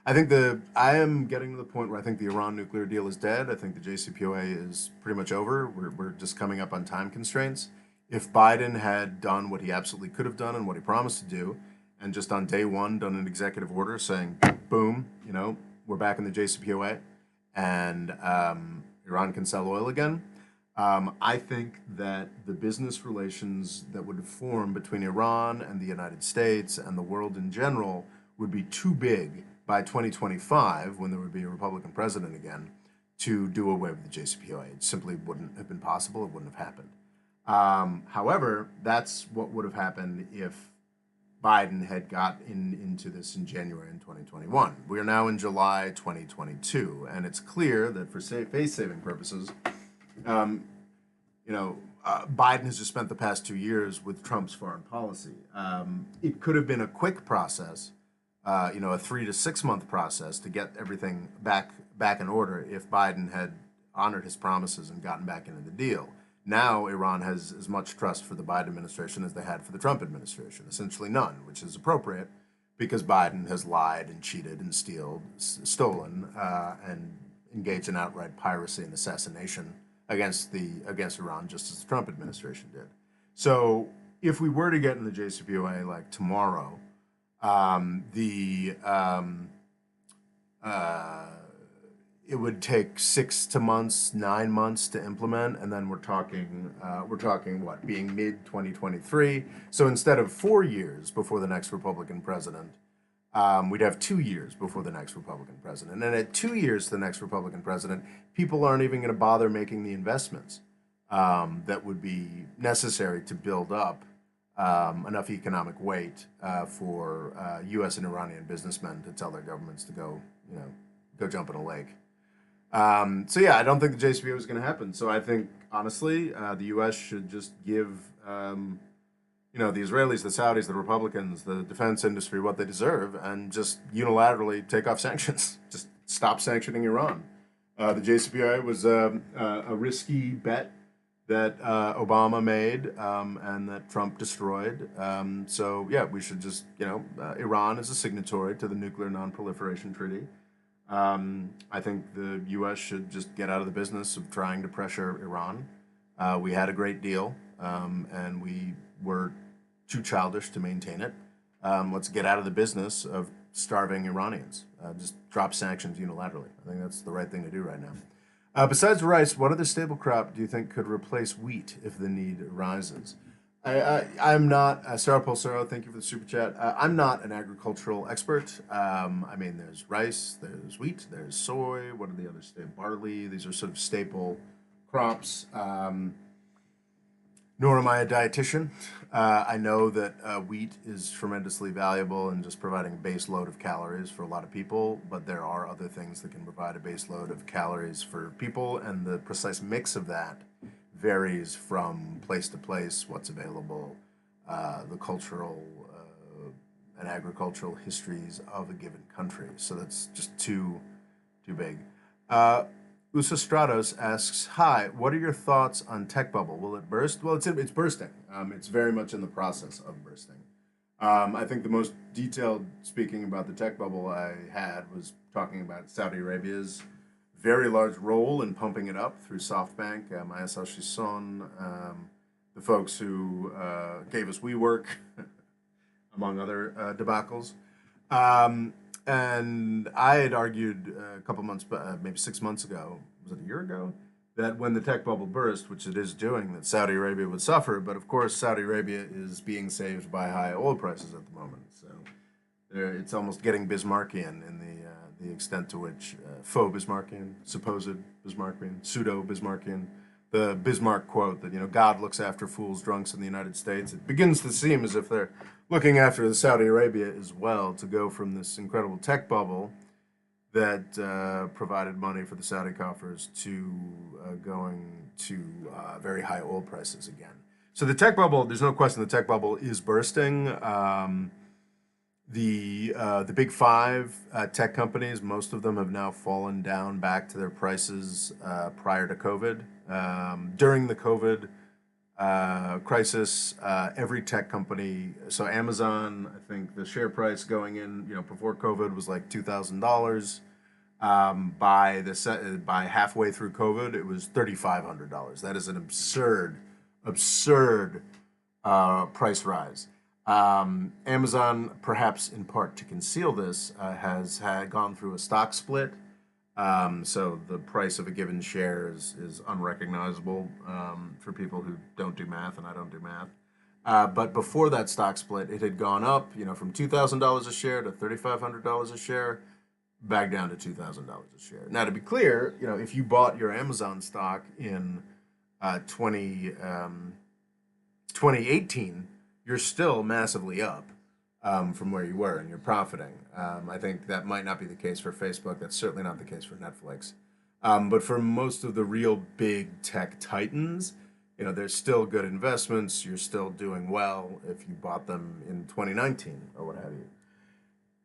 I am getting to the point where I think the Iran nuclear deal is dead. I think the JCPOA is pretty much over. We're just coming up on time constraints. If Biden had done what he absolutely could have done and what he promised to do, and just on day one done an executive order saying, boom, we're back in the JCPOA, and Iran can sell oil again, I think that the business relations that would form between Iran and the United States and the world in general would be too big by 2025, when there would be a Republican president again, to do away with the JCPOA. It simply wouldn't have been possible. It wouldn't have happened. However, that's what would have happened if Biden had got into this in January in 2021. We are now in July 2022, and it's clear that for face-saving purposes, um, Biden has just spent the past 2 years with Trump's foreign policy. It could have been a quick process, a 3 to 6 month process to get everything back in order if Biden had honored his promises and gotten back into the deal. Now Iran has as much trust for the Biden administration as they had for the Trump administration, essentially none, which is appropriate because Biden has lied and cheated and stolen and engaged in outright piracy and assassination against Iran, just as the Trump administration did. So if we were to get in the JCPOA like tomorrow, it would take 6 to 9 months to implement, and then we're talking what, being mid 2023. So instead of 4 years before the next Republican president, we'd have 2 years before the next Republican president. And at 2 years to the next Republican president, people aren't even going to bother making the investments that would be necessary to build up enough economic weight for U.S. and Iranian businessmen to tell their governments to go jump in a lake. So yeah, I don't think the JCPOA is going to happen. So I think, honestly, the U.S. should just give, the Israelis, the Saudis, the Republicans, the defense industry what they deserve, and just unilaterally take off sanctions. Just stop sanctioning Iran. The JCPOA was a risky bet that Obama made and that Trump destroyed. So yeah, we should just, Iran is a signatory to the Nuclear Non-Proliferation Treaty. I think the U.S. should just get out of the business of trying to pressure Iran. We had a great deal, and we were too childish to maintain it. Let's get out of the business of starving Iranians. Just drop sanctions unilaterally. I think that's the right thing to do right now. Besides rice, what other staple crop do you think could replace wheat if the need arises? I'm not, Sarah Pulsero, thank you for the super chat. I'm not an agricultural expert. There's rice, there's wheat, there's soy. What are the other staple? Barley. These are sort of staple crops. Nor am I a dietitian. I know that wheat is tremendously valuable in just providing a base load of calories for a lot of people, but there are other things that can provide a base load of calories for people, and the precise mix of that varies from place to place, what's available, the cultural and agricultural histories of a given country. So that's just too big. Usa Stratos asks, "Hi, what are your thoughts on tech bubble? Will it burst?" Well, it's bursting. It's very much in the process of bursting. I think the most detailed speaking about the tech bubble I had was talking about Saudi Arabia's very large role in pumping it up through SoftBank, Masayoshi Son, the folks who gave us WeWork, among other debacles. And I had argued a couple months, maybe 6 months ago, was it a year ago, that when the tech bubble burst, which it is doing, that Saudi Arabia would suffer. But of course, Saudi Arabia is being saved by high oil prices at the moment. So it's almost getting Bismarckian in the extent to which faux Bismarckian, supposed Bismarckian, pseudo Bismarckian, the Bismarck quote that God looks after fools, drunks in the United States. It begins to seem as if they're looking after the Saudi Arabia as well, to go from this incredible tech bubble that provided money for the Saudi coffers to going to very high oil prices again. So the tech bubble, there's no question the tech bubble is bursting. The big five tech companies, most of them have now fallen down back to their prices prior to COVID. During the COVID crisis, every tech company, so Amazon, I think the share price going in, before COVID was like $2,000. By halfway through COVID, it was $3,500. That is an absurd price rise. Amazon, perhaps in part to conceal this, has gone through a stock split So the price of a given share is unrecognizable for people who don't do math, and I don't do math. But before that stock split, it had gone up, from $2,000 a share to $3,500 a share, back down to $2,000 a share. Now, to be clear, if you bought your Amazon stock in 2018, you're still massively up from where you were, and you're profiting. I think that might not be the case for Facebook. That's certainly not the case for Netflix. But for most of the real big tech titans, there's still good investments. You're still doing well if you bought them in 2019 or what have you.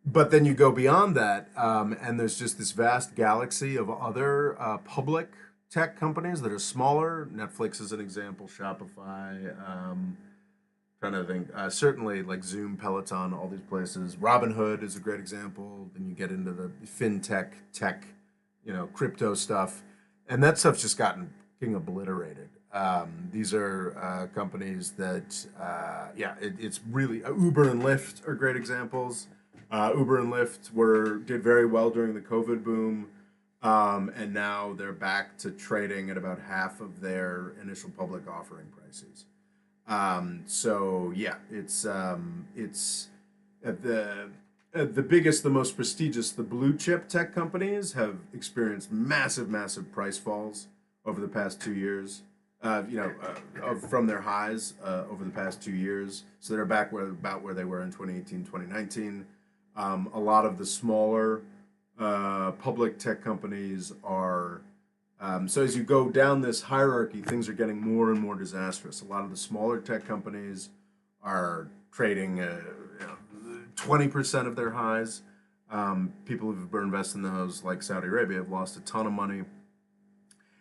But then you go beyond that, and there's just this vast galaxy of other public tech companies that are smaller. Netflix is an example, Shopify. Trying to think, certainly like Zoom, Peloton, all these places. Robinhood is a great example. Then you get into the fintech, tech, crypto stuff, and that stuff's just gotten getting obliterated. These are companies that, it's really Uber and Lyft are great examples. Uber and Lyft did very well during the COVID boom, and now they're back to trading at about half of their initial public offering prices. So yeah, it's at the biggest, the most prestigious, the blue chip tech companies have experienced massive price falls over the past 2 years. From their highs over the past 2 years. So they're back about where they were in 2018, 2019. A lot of the smaller public tech companies are. So as you go down this hierarchy, things are getting more and more disastrous. A lot of the smaller tech companies are trading 20% of their highs. People who've been investing in those, like Saudi Arabia, have lost a ton of money.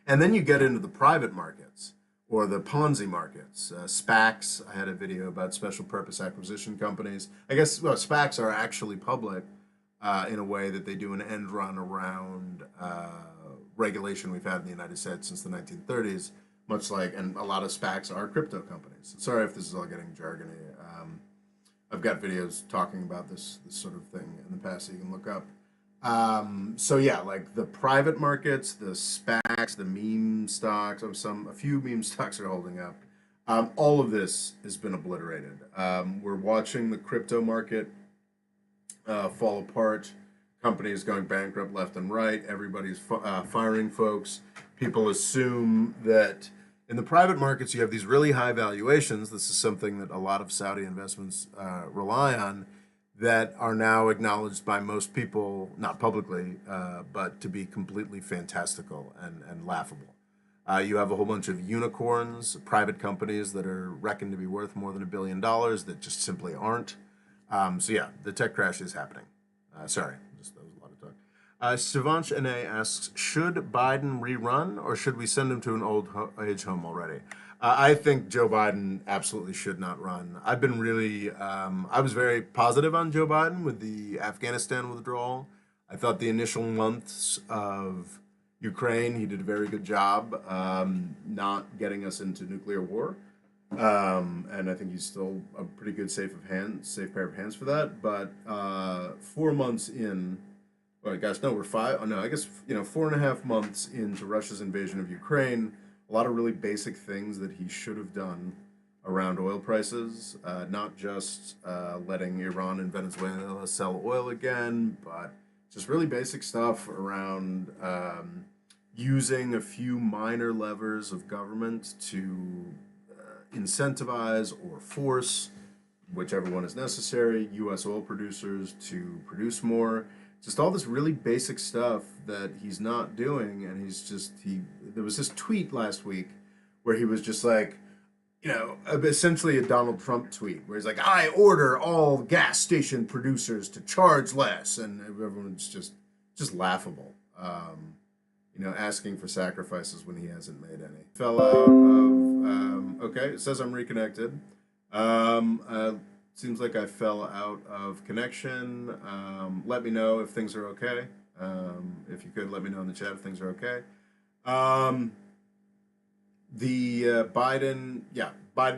And then you get into the private markets or the Ponzi markets. SPACs, I had a video about special purpose acquisition companies. I guess SPACs are actually public in a way that they do an end run around regulation we've had in the United States since the 1930s, and a lot of SPACs are crypto companies. Sorry if this is all getting jargony. I've got videos talking about this sort of thing in the past that you can look up. So yeah, like the private markets, the SPACs, the meme stocks, a few meme stocks are holding up. All of this has been obliterated. We're watching the crypto market fall apart. Companies going bankrupt left and right. Everybody's firing folks. People assume that in the private markets you have these really high valuations. This is something that a lot of Saudi investments rely on, that are now acknowledged by most people, not publicly, but to be completely fantastical and laughable. You have a whole bunch of unicorns, private companies that are reckoned to be worth more than $1 billion that just simply aren't. So yeah, the tech crash is happening. Sorry, that was a lot of talk. Sivansh N.A. asks, should Biden rerun or should we send him to an old age home already? I think Joe Biden absolutely should not run. I've been I was very positive on Joe Biden with the Afghanistan withdrawal. I thought the initial months of Ukraine, he did a very good job not getting us into nuclear war. And I think he's still a pretty good safe pair of hands for that. But 4 months in, well, gosh, no, we're five. Oh, no, I guess 4.5 months into Russia's invasion of Ukraine, a lot of really basic things that he should have done around oil prices, not just letting Iran and Venezuela sell oil again, but just really basic stuff around using a few minor levers of government to incentivize or force, whichever one is necessary, U.S. oil producers to produce more. Just all this really basic stuff that he's not doing, and there was this tweet last week where he was just like, essentially a Donald Trump tweet where he's like, I order all gas station producers to charge less, and everyone's just laughable. Asking for sacrifices when he hasn't made any. Fell out of, okay, it says I'm reconnected. Seems like I fell out of connection. Let me know if things are okay. If you could, let me know in the chat if things are okay. The Biden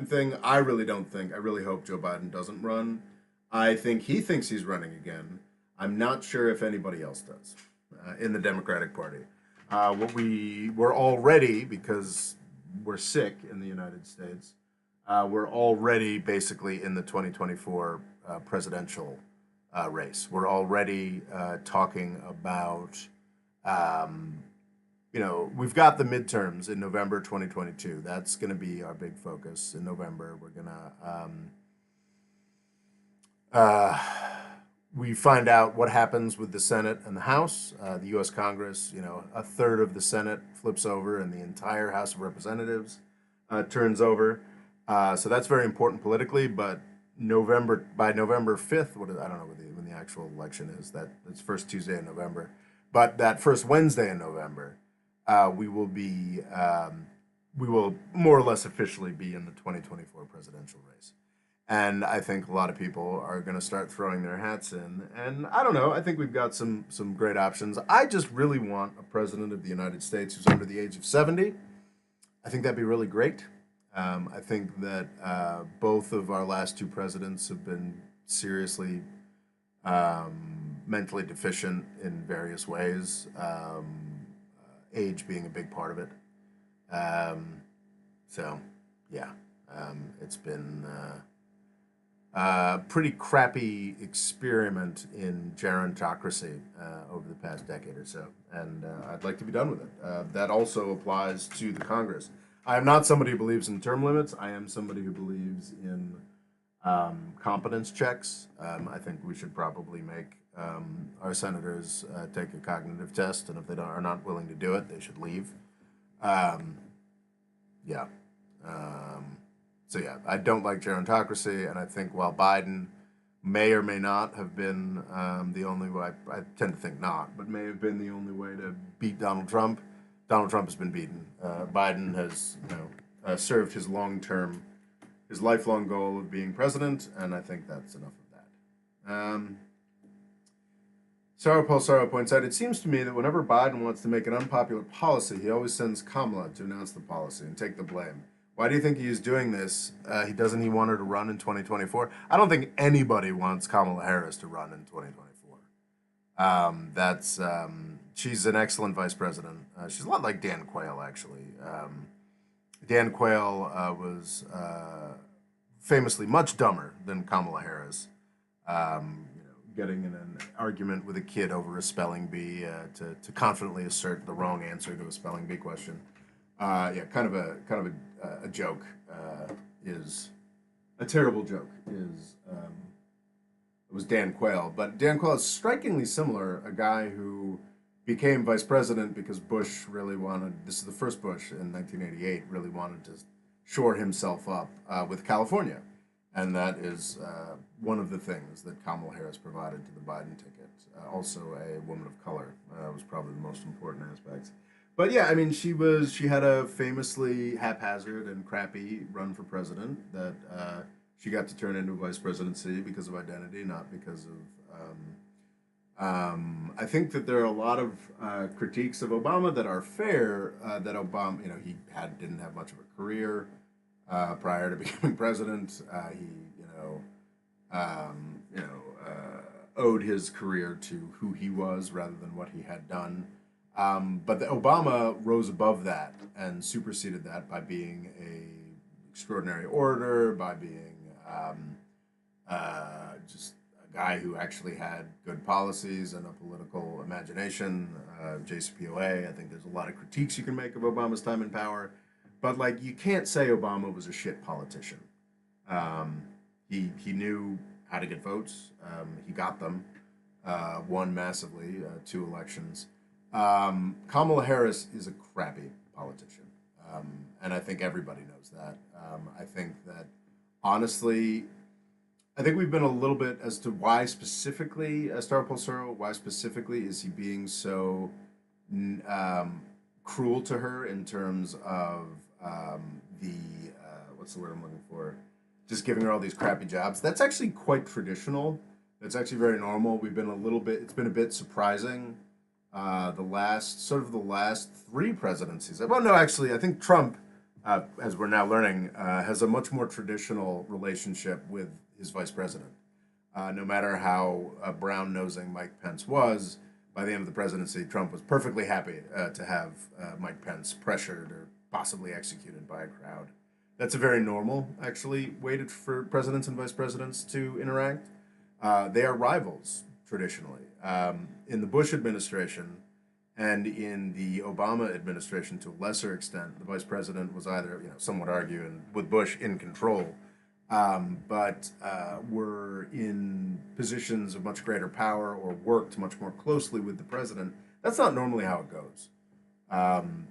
thing, I really hope Joe Biden doesn't run. I think he thinks he's running again. I'm not sure if anybody else does. in the Democratic Party. We're already, because we're sick in the United States, we're already basically in the 2024 presidential race. We're already talking about, um, we've got the midterms in November 2022. That's going to be our big focus in November. We're going to we find out what happens with the Senate and the House. The U.S. Congress, a third of the Senate flips over, and the entire House of Representatives turns over. So that's very important politically. But by November 5th, I don't know when the actual election is. That's first Tuesday in November. But that first Wednesday in November, we will more or less officially be in the 2024 presidential race. And I think a lot of people are going to start throwing their hats in. And I don't know. I think we've got some great options. I just really want a president of the United States who's under the age of 70. I think that'd be really great. I think that both of our last two presidents have been seriously mentally deficient in various ways, age being a big part of it. So, yeah, it's been pretty crappy experiment in gerontocracy over the past decade or so, and I'd like to be done with it. That also applies to the Congress. I am not somebody who believes in term limits. I am somebody who believes in competence checks. I think we should probably make our senators take a cognitive test, and if they are not willing to do it, they should leave. Yeah. So yeah, I don't like gerontocracy, and I think while Biden may or may not have been the only way, I tend to think not, but may have been the only way to beat Donald Trump. Donald Trump has been beaten. Biden has, served his lifelong goal of being president, and I think that's enough of that. Sarah Paul Sarah points out, it seems to me that whenever Biden wants to make an unpopular policy, he always sends Kamala to announce the policy and take the blame. Why do you think he is doing this? Doesn't he want her to run in 2024? I don't think anybody wants Kamala Harris to run in 2024. She's an excellent vice president. She's a lot like Dan Quayle, actually. Dan Quayle was famously much dumber than Kamala Harris. Getting in an argument with a kid over a spelling bee to confidently assert the wrong answer to a spelling bee question. Kind of a joke is a terrible joke is it was Dan Quayle, but Dan Quayle is strikingly similar, a guy who became vice president because Bush really wanted. This is the first Bush in 1988 really wanted to shore himself up with California, and that is one of the things that Kamala Harris provided to the Biden ticket. Also, a woman of color was probably the most important aspect. But yeah, I mean, she had a famously haphazard and crappy run for president that she got to turn into a vice presidency because of identity, not because of. I think that there are a lot of critiques of Obama that are fair. That Obama, he didn't have much of a career prior to becoming president. He, owed his career to who he was rather than what he had done. But Obama rose above that and superseded that by being an extraordinary orator, by being just a guy who actually had good policies and a political imagination. JCPOA, I think there's a lot of critiques you can make of Obama's time in power, but you can't say Obama was a shit politician. He knew how to get votes. He got them, won massively 2 elections. Kamala Harris is a crappy politician, and I think everybody knows that. I think that, honestly, I think we've been a little bit as to why specifically, Star Pulsaro, why specifically is he being so cruel to her in terms of what's the word I'm looking for? Just giving her all these crappy jobs. That's actually quite traditional. That's actually very normal. It's been a bit surprising. The last 3 presidencies. Well, no, actually, I think Trump, as we're now learning, has a much more traditional relationship with his vice president. No matter how brown-nosing Mike Pence was, by the end of the presidency, Trump was perfectly happy to have Mike Pence pressured or possibly executed by a crowd. That's a very normal, actually, way for presidents and vice presidents to interact. They are rivals traditionally. In the Bush administration and in the Obama administration, to a lesser extent, the vice president was either, some would argue, and with Bush in control, but were in positions of much greater power or worked much more closely with the president. That's not normally how it goes.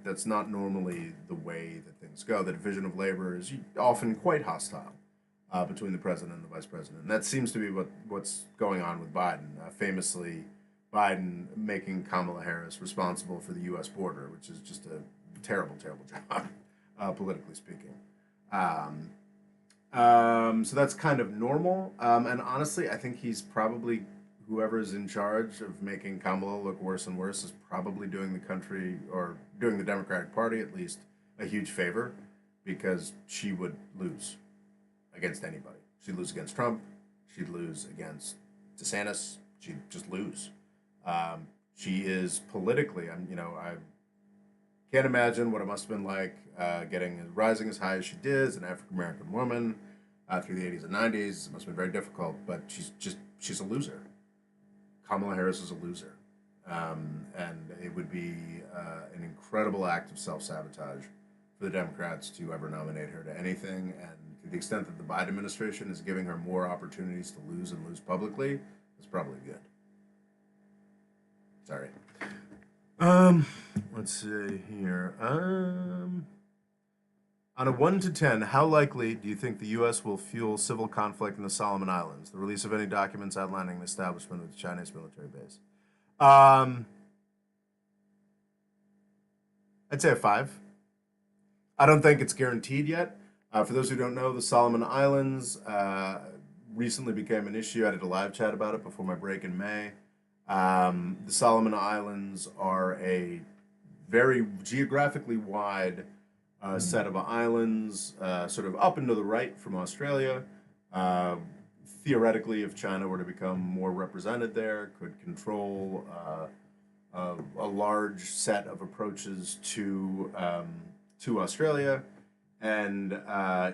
That's not normally the way that things go. The division of labor is often quite hostile between the president and the vice president. And that seems to be what's going on with Biden. Famously, Biden making Kamala Harris responsible for the U.S. border, which is just a terrible, terrible job, politically speaking. So that's kind of normal. And honestly, I think he's probably, whoever's in charge of making Kamala look worse and worse is probably doing the country, or doing the Democratic Party at least, a huge favor, because she would lose against anybody. She'd lose against Trump. She'd lose against DeSantis. She'd just lose. She is politically, I can't imagine what it must have been like rising as high as she did as an African American woman through the 80s and 90s. It must have been very difficult, but she's a loser. Kamala Harris is a loser. And it would be an incredible act of self-sabotage for the Democrats to ever nominate her to anything. And to the extent that the Biden administration is giving her more opportunities to lose and lose publicly, it's probably good. Sorry. Let's see here. On a 1 to 10, how likely do you think the U.S. will fuel civil conflict in the Solomon Islands? The release of any documents outlining the establishment of the Chinese military base. I'd say a 5. I don't think it's guaranteed yet. For those who don't know, the Solomon Islands recently became an issue. I did a live chat about it before my break in May. The Solomon Islands are a very geographically wide set of islands, sort of up and to the right from Australia. Theoretically, if China were to become more represented there, could control a large set of approaches to Australia. And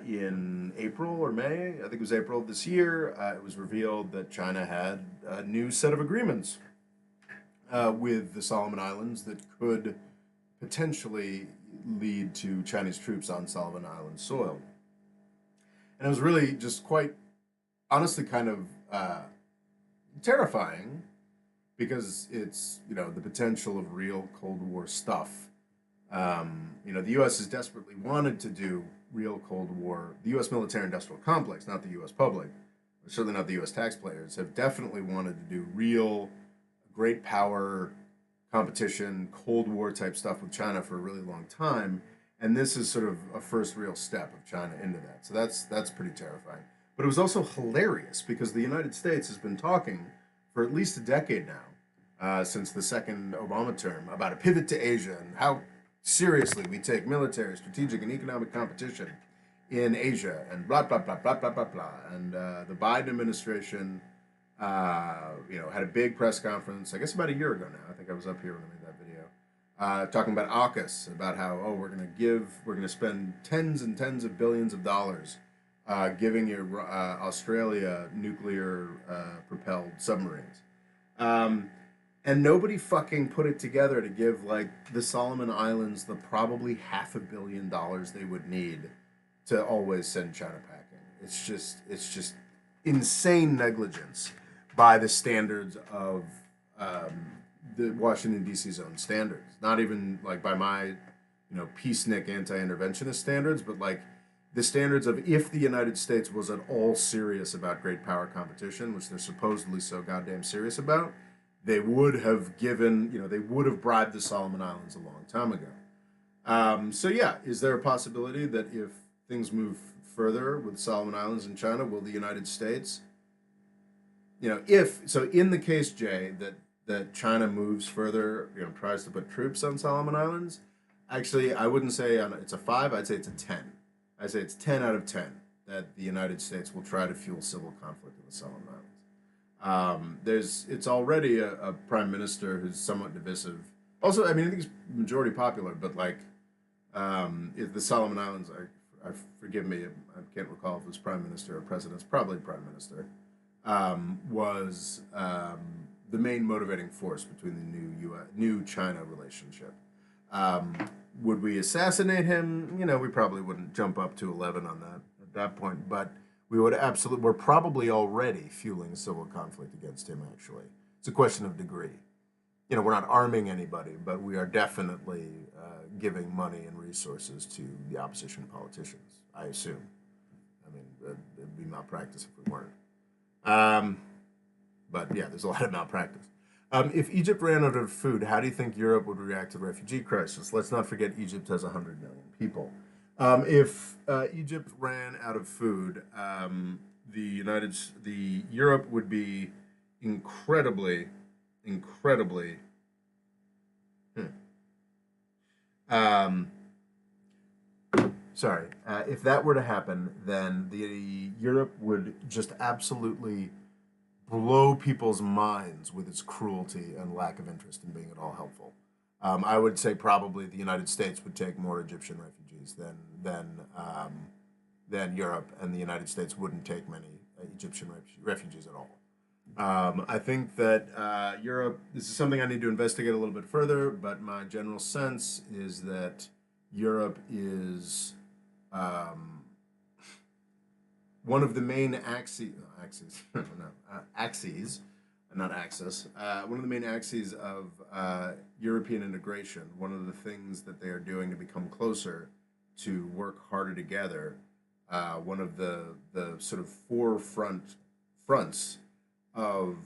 in April or May, I think it was April of this year, it was revealed that China had a new set of agreements with the Solomon Islands that could potentially lead to Chinese troops on Solomon Island soil. And it was really just quite, honestly, kind of terrifying, because it's, the potential of real Cold War stuff. The U.S. has desperately wanted to do real Cold War. The U.S. military-industrial complex, not the U.S. public, certainly not the U.S. taxpayers, have definitely wanted to do real great power competition, Cold War type stuff with China for a really long time. And this is sort of a first real step of China into that. So that's pretty terrifying. But it was also hilarious because the United States has been talking for at least a decade now, since the second Obama term, about a pivot to Asia and how seriously we take military, strategic, and economic competition in Asia, and blah, blah, blah, blah, blah, blah, blah. And the Biden administration, had a big press conference, I guess about a year ago now. I think I was up here when I made that video, talking about AUKUS, about how, we're going to spend tens and tens of billions of dollars giving your Australia nuclear propelled submarines. And nobody fucking put it together to give, the Solomon Islands the probably $500 million they would need to always send China packing. It's just insane negligence by the standards of the Washington, D.C.'s own standards. Not even, by my, peacenik anti-interventionist standards, but, the standards of if the United States was at all serious about great power competition, which they're supposedly so goddamn serious about, they would have given, they would have bribed the Solomon Islands a long time ago. So yeah, is there a possibility that if things move further with Solomon Islands and China, will the United States, in the case, Jay, that China moves further, tries to put troops on Solomon Islands, actually, I wouldn't say it's a 5, I'd say it's a 10. I'd say it's 10 out of 10 that the United States will try to fuel civil conflict in the Solomon Islands. It's already a prime minister who's somewhat divisive. Also, I mean, I think he's majority popular, but like the Solomon Islands, forgive me, I can't recall if it was prime minister or president. It's probably prime minister. Was the main motivating force between the new China relationship. Um, would we assassinate him? You know, we probably wouldn't jump up to 11 on that at that point, but we would absolutely. We're probably already fueling civil conflict against him. Actually, it's a question of degree. You know, we're not arming anybody, but we are definitely giving money and resources to the opposition politicians. I assume. I mean, it'd be malpractice if we weren't. Um, but yeah, there's a lot of malpractice. If Egypt ran out of food, how do you think Europe would react to the refugee crisis? Let's not forget Egypt has 100 million people. If Egypt ran out of food, the Europe would be incredibly, incredibly. Hmm. Um, Sorry, if that were to happen, then the Europe would just absolutely blow people's minds with its cruelty and lack of interest in being at all helpful. I would say probably the United States would take more Egyptian refugees than Europe, and the United States wouldn't take many Egyptian refugees at all. I think that Europe. This is something I need to investigate a little bit further, but my general sense is that Europe is um, one of the main axes, not axis, one of the main axes of European integration, one of the things that they are doing to become closer, to work harder together, one of the sort of forefront fronts of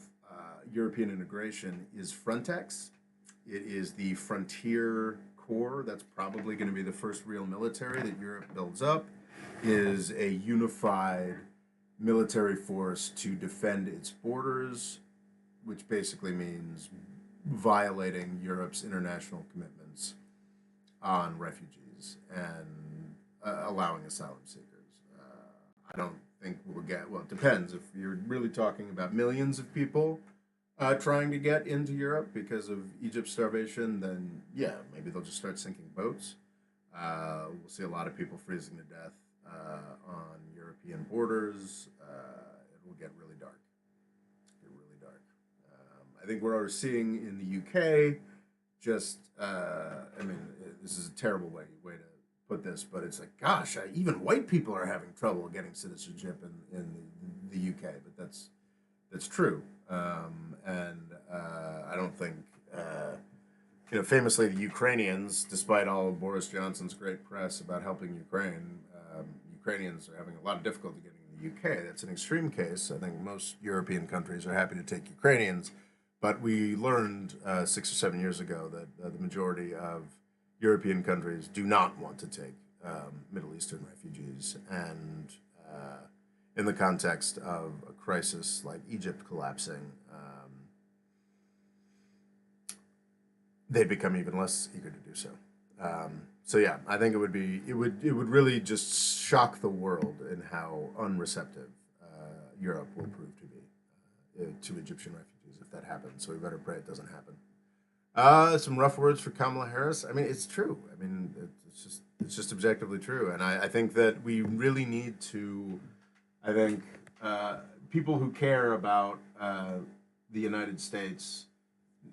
European integration is Frontex. It is the frontier corps. That's probably going to be the first real military that Europe builds up. Is a unified military force to defend its borders, which basically means violating Europe's international commitments on refugees and allowing asylum seekers. I don't think we'll get, well, it depends. If you're really talking about millions of people trying to get into Europe because of Egypt's starvation, then yeah, maybe they'll just start sinking boats. We'll see a lot of people freezing to death on European borders. It will get really dark. Get really dark. I think what we're seeing in the UK, I mean, this is a terrible way to put this, but it's like, gosh, even white people are having trouble getting citizenship in the UK, but that's true. And I don't think, famously, the Ukrainians, despite all of Boris Johnson's great press about helping Ukraine, Ukrainians are having a lot of difficulty getting in the UK. That's an extreme case. I think most European countries are happy to take Ukrainians, but we learned 6 or 7 years ago that the majority of European countries do not want to take Middle Eastern refugees, and in the context of a crisis like Egypt collapsing, they'd become even less eager to do so. So yeah, I think it would really just shock the world in how unreceptive Europe will prove to be to Egyptian refugees if that happens. So we better pray it doesn't happen. Some rough words for Kamala Harris. I mean, it's true. I mean, it's just objectively true, and I think that we really need to. I think people who care about the United States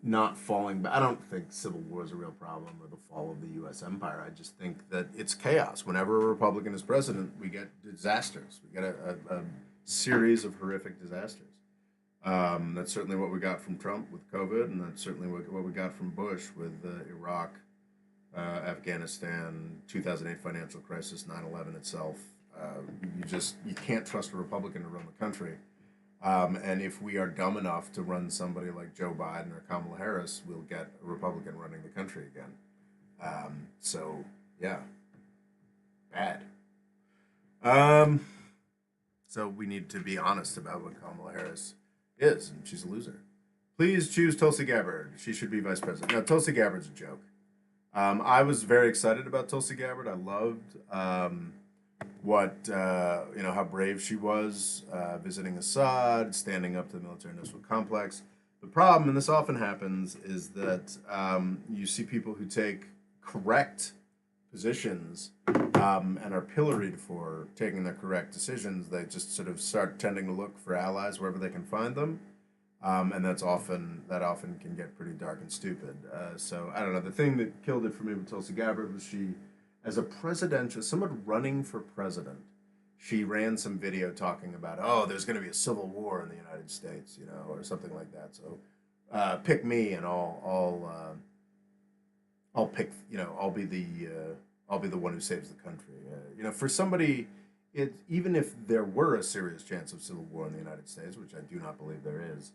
not falling back. I don't think civil war is a real problem or the fall of the U.S. empire. I just think that it's chaos. Whenever a Republican is president, we get disasters. We get a series of horrific disasters. That's certainly what we got from Trump with COVID, and that's certainly what we got from Bush with Iraq, Afghanistan, 2008 financial crisis, 9/11 itself. You can't trust a Republican to run the country. And if we are dumb enough to run somebody like Joe Biden or Kamala Harris, we'll get a Republican running the country again. So yeah, bad. Um, so we need to be honest about what Kamala Harris is, and she's a loser. Please choose Tulsi Gabbard. She should be vice president. No, Tulsi Gabbard's a joke. I was very excited about Tulsi Gabbard. I loved how brave she was visiting Assad, standing up to the military-industrial complex. The problem, and this often happens, is that you see people who take correct positions and are pilloried for taking the correct decisions. They just sort of start tending to look for allies wherever they can find them, and that often can get pretty dark and stupid. So I don't know. The thing that killed it for me with Tulsi Gabbard was she, as a presidential, someone running for president, she ran some video talking about, oh, there's going to be a civil war in the United States, or something like that. So pick me, and I'll pick, I'll be the one who saves the country. For somebody, even if there were a serious chance of civil war in the United States, which I do not believe there is,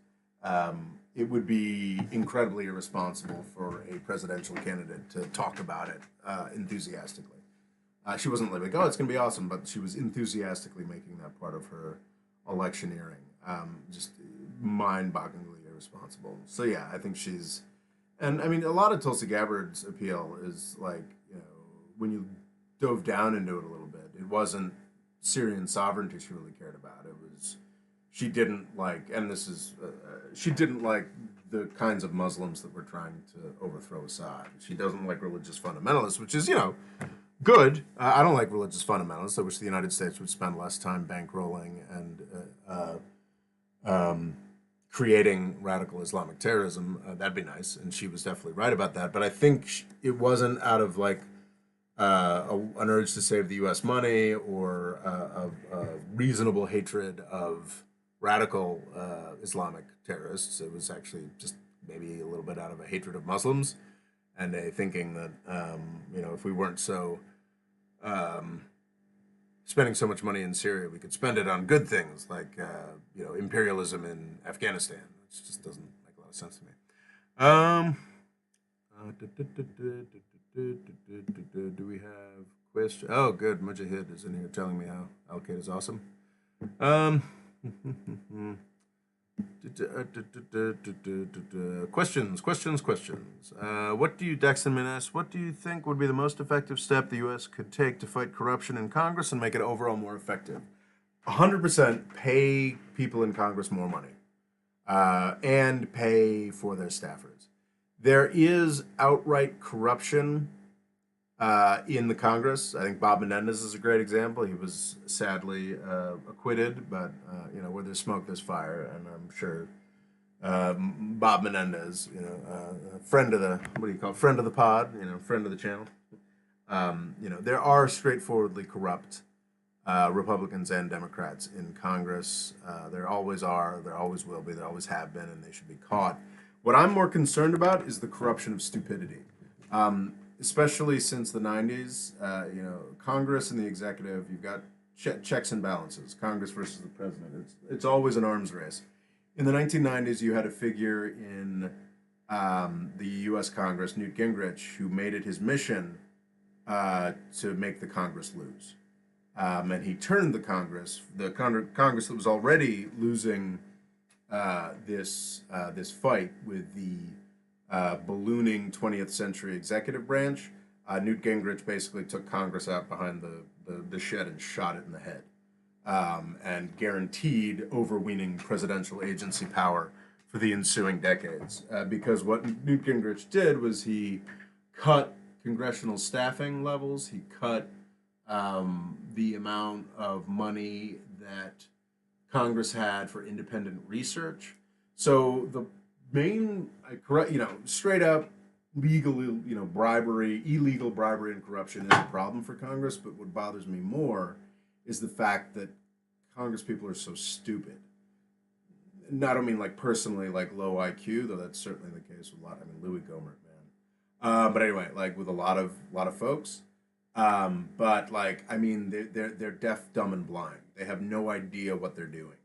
it would be incredibly irresponsible for a presidential candidate to talk about it enthusiastically. She wasn't like, oh, it's going to be awesome, but she was enthusiastically making that part of her electioneering. Just mind-bogglingly irresponsible. So yeah, I think she's, and I mean, a lot of Tulsi Gabbard's appeal is like, when you dove down into it a little bit, it wasn't Syrian sovereignty she really cared about. It was, she didn't like, and this is, she didn't like the kinds of Muslims that were trying to overthrow Assad. She doesn't like religious fundamentalists, which is, good. I don't like religious fundamentalists. I wish the United States would spend less time bankrolling and creating radical Islamic terrorism. That'd be nice. And she was definitely right about that. But I think it wasn't out of like an urge to save the U.S. money or a reasonable hatred of radical Islamic terrorists. It was actually just maybe a little bit out of a hatred of Muslims and a thinking that if we weren't so spending so much money in Syria, we could spend it on good things like imperialism in Afghanistan, which just doesn't make a lot of sense to me. Do we have question? Oh, good. Mujahid is in here telling me how Al Qaeda is awesome. Questions. What do you, Dexterman asks, what do you think would be the most effective step the U.S. could take to fight corruption in Congress and make it overall more effective? 100% pay people in Congress more money and pay for their staffers. There is outright corruption in the Congress. I think Bob Menendez is a great example. He was sadly acquitted, but where there's smoke, there's fire, and I'm sure Bob Menendez, friend of the friend of the pod, friend of the channel. There are straightforwardly corrupt Republicans and Democrats in Congress. There always are, there always will be, there always have been, and they should be caught. What I'm more concerned about is the corruption of stupidity. Especially since the 90s, Congress and the executive, you've got checks and balances, Congress versus the president. It's always an arms race. In the 1990s, you had a figure in the U.S. Congress, Newt Gingrich, who made it his mission to make the Congress lose. And he turned the Congress that was already losing this fight with the ballooning 20th century executive branch. Newt Gingrich basically took Congress out behind the shed and shot it in the head, and guaranteed overweening presidential agency power for the ensuing decades. Because what Newt Gingrich did was he cut congressional staffing levels, he cut the amount of money that Congress had for independent research. So the main, straight up legal, bribery, illegal bribery and corruption is a problem for Congress. But what bothers me more is the fact that Congress people are so stupid. And I don't mean like personally, like low IQ, though that's certainly the case with a lot. I mean, Louis Gohmert, man. But anyway, like with a lot of folks. But like, I mean, they're deaf, dumb, and blind. They have no idea what they're doing,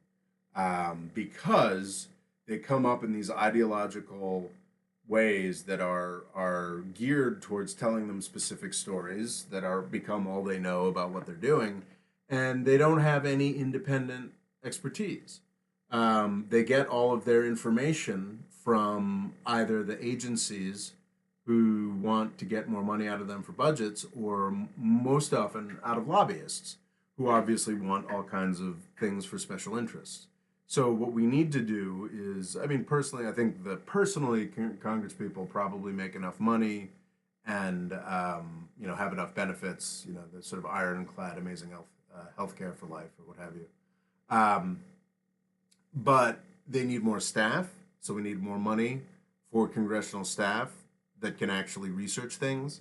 because they come up in these ideological ways that are geared towards telling them specific stories that are become all they know about what they're doing, and they don't have any independent expertise. They get all of their information from either the agencies who want to get more money out of them for budgets, or most often out of lobbyists. who obviously want all kinds of things for special interests. So what we need to do is, I mean, personally, I think that personally, Congress people probably make enough money and have enough benefits, the sort of ironclad, amazing healthcare for life or what have you. Um, but they need more staff, so we need more money for congressional staff that can actually research things.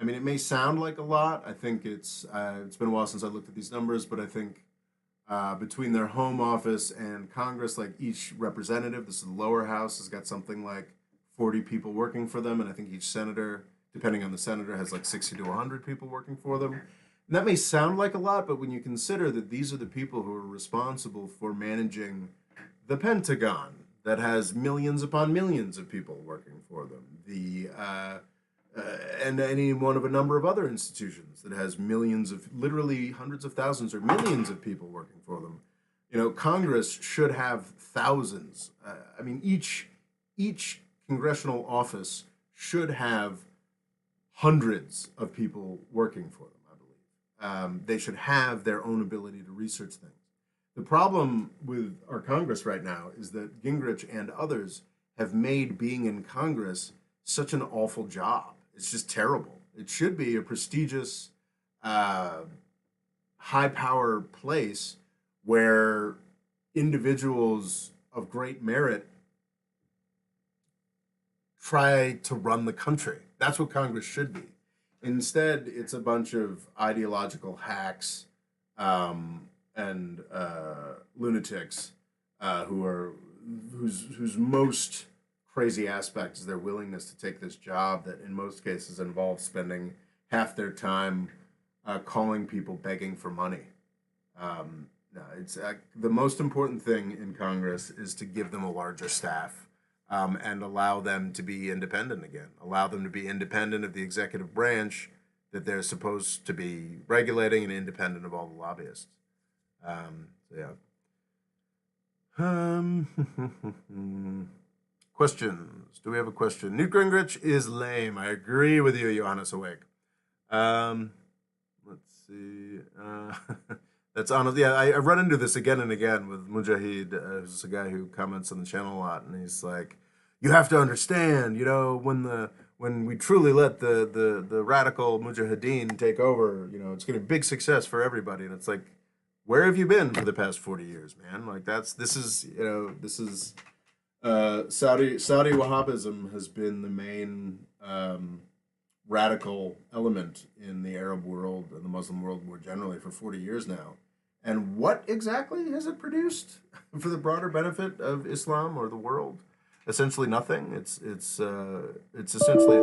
I mean, it may sound like a lot. I think it's been a while since I looked at these numbers, but I think between their home office and Congress, like each representative, this is the lower house, has got something like 40 people working for them, and I think each senator, depending on the senator, has like 60 to 100 people working for them. And that may sound like a lot, but when you consider that these are the people who are responsible for managing the Pentagon, that has millions upon millions of people working for them, and any one of a number of other institutions that has millions of, literally hundreds of thousands or millions of people working for them. Congress should have thousands. I mean, each congressional office should have hundreds of people working for them, I believe. They should have their own ability to research things. The problem with our Congress right now is that Gingrich and others have made being in Congress such an awful job. It's just terrible. It should be a prestigious, high power place where individuals of great merit try to run the country. That's what Congress should be. Instead, it's a bunch of ideological hacks and lunatics whose most crazy aspect is their willingness to take this job that in most cases involves spending half their time calling people begging for money. No, it's the most important thing in Congress is to give them a larger staff and allow them to be independent again. Allow them to be independent of the executive branch that they're supposed to be regulating and independent of all the lobbyists. So yeah. Questions? Do we have a question? Newt Gingrich is lame. I agree with you, Johannes Awake. Let's see. That's honest. Yeah, I run into this again and again with Mujahid, who's a guy who comments on the channel a lot, and he's like, "You have to understand, when we truly let the radical Mujahideen take over, it's going to be a big success for everybody." And it's like, where have you been for the past 40 years, man? Like this is Saudi Wahhabism has been the main radical element in the Arab world and the Muslim world more generally for 40 years now. And what exactly has it produced for the broader benefit of Islam or the world? Essentially nothing. It's essentially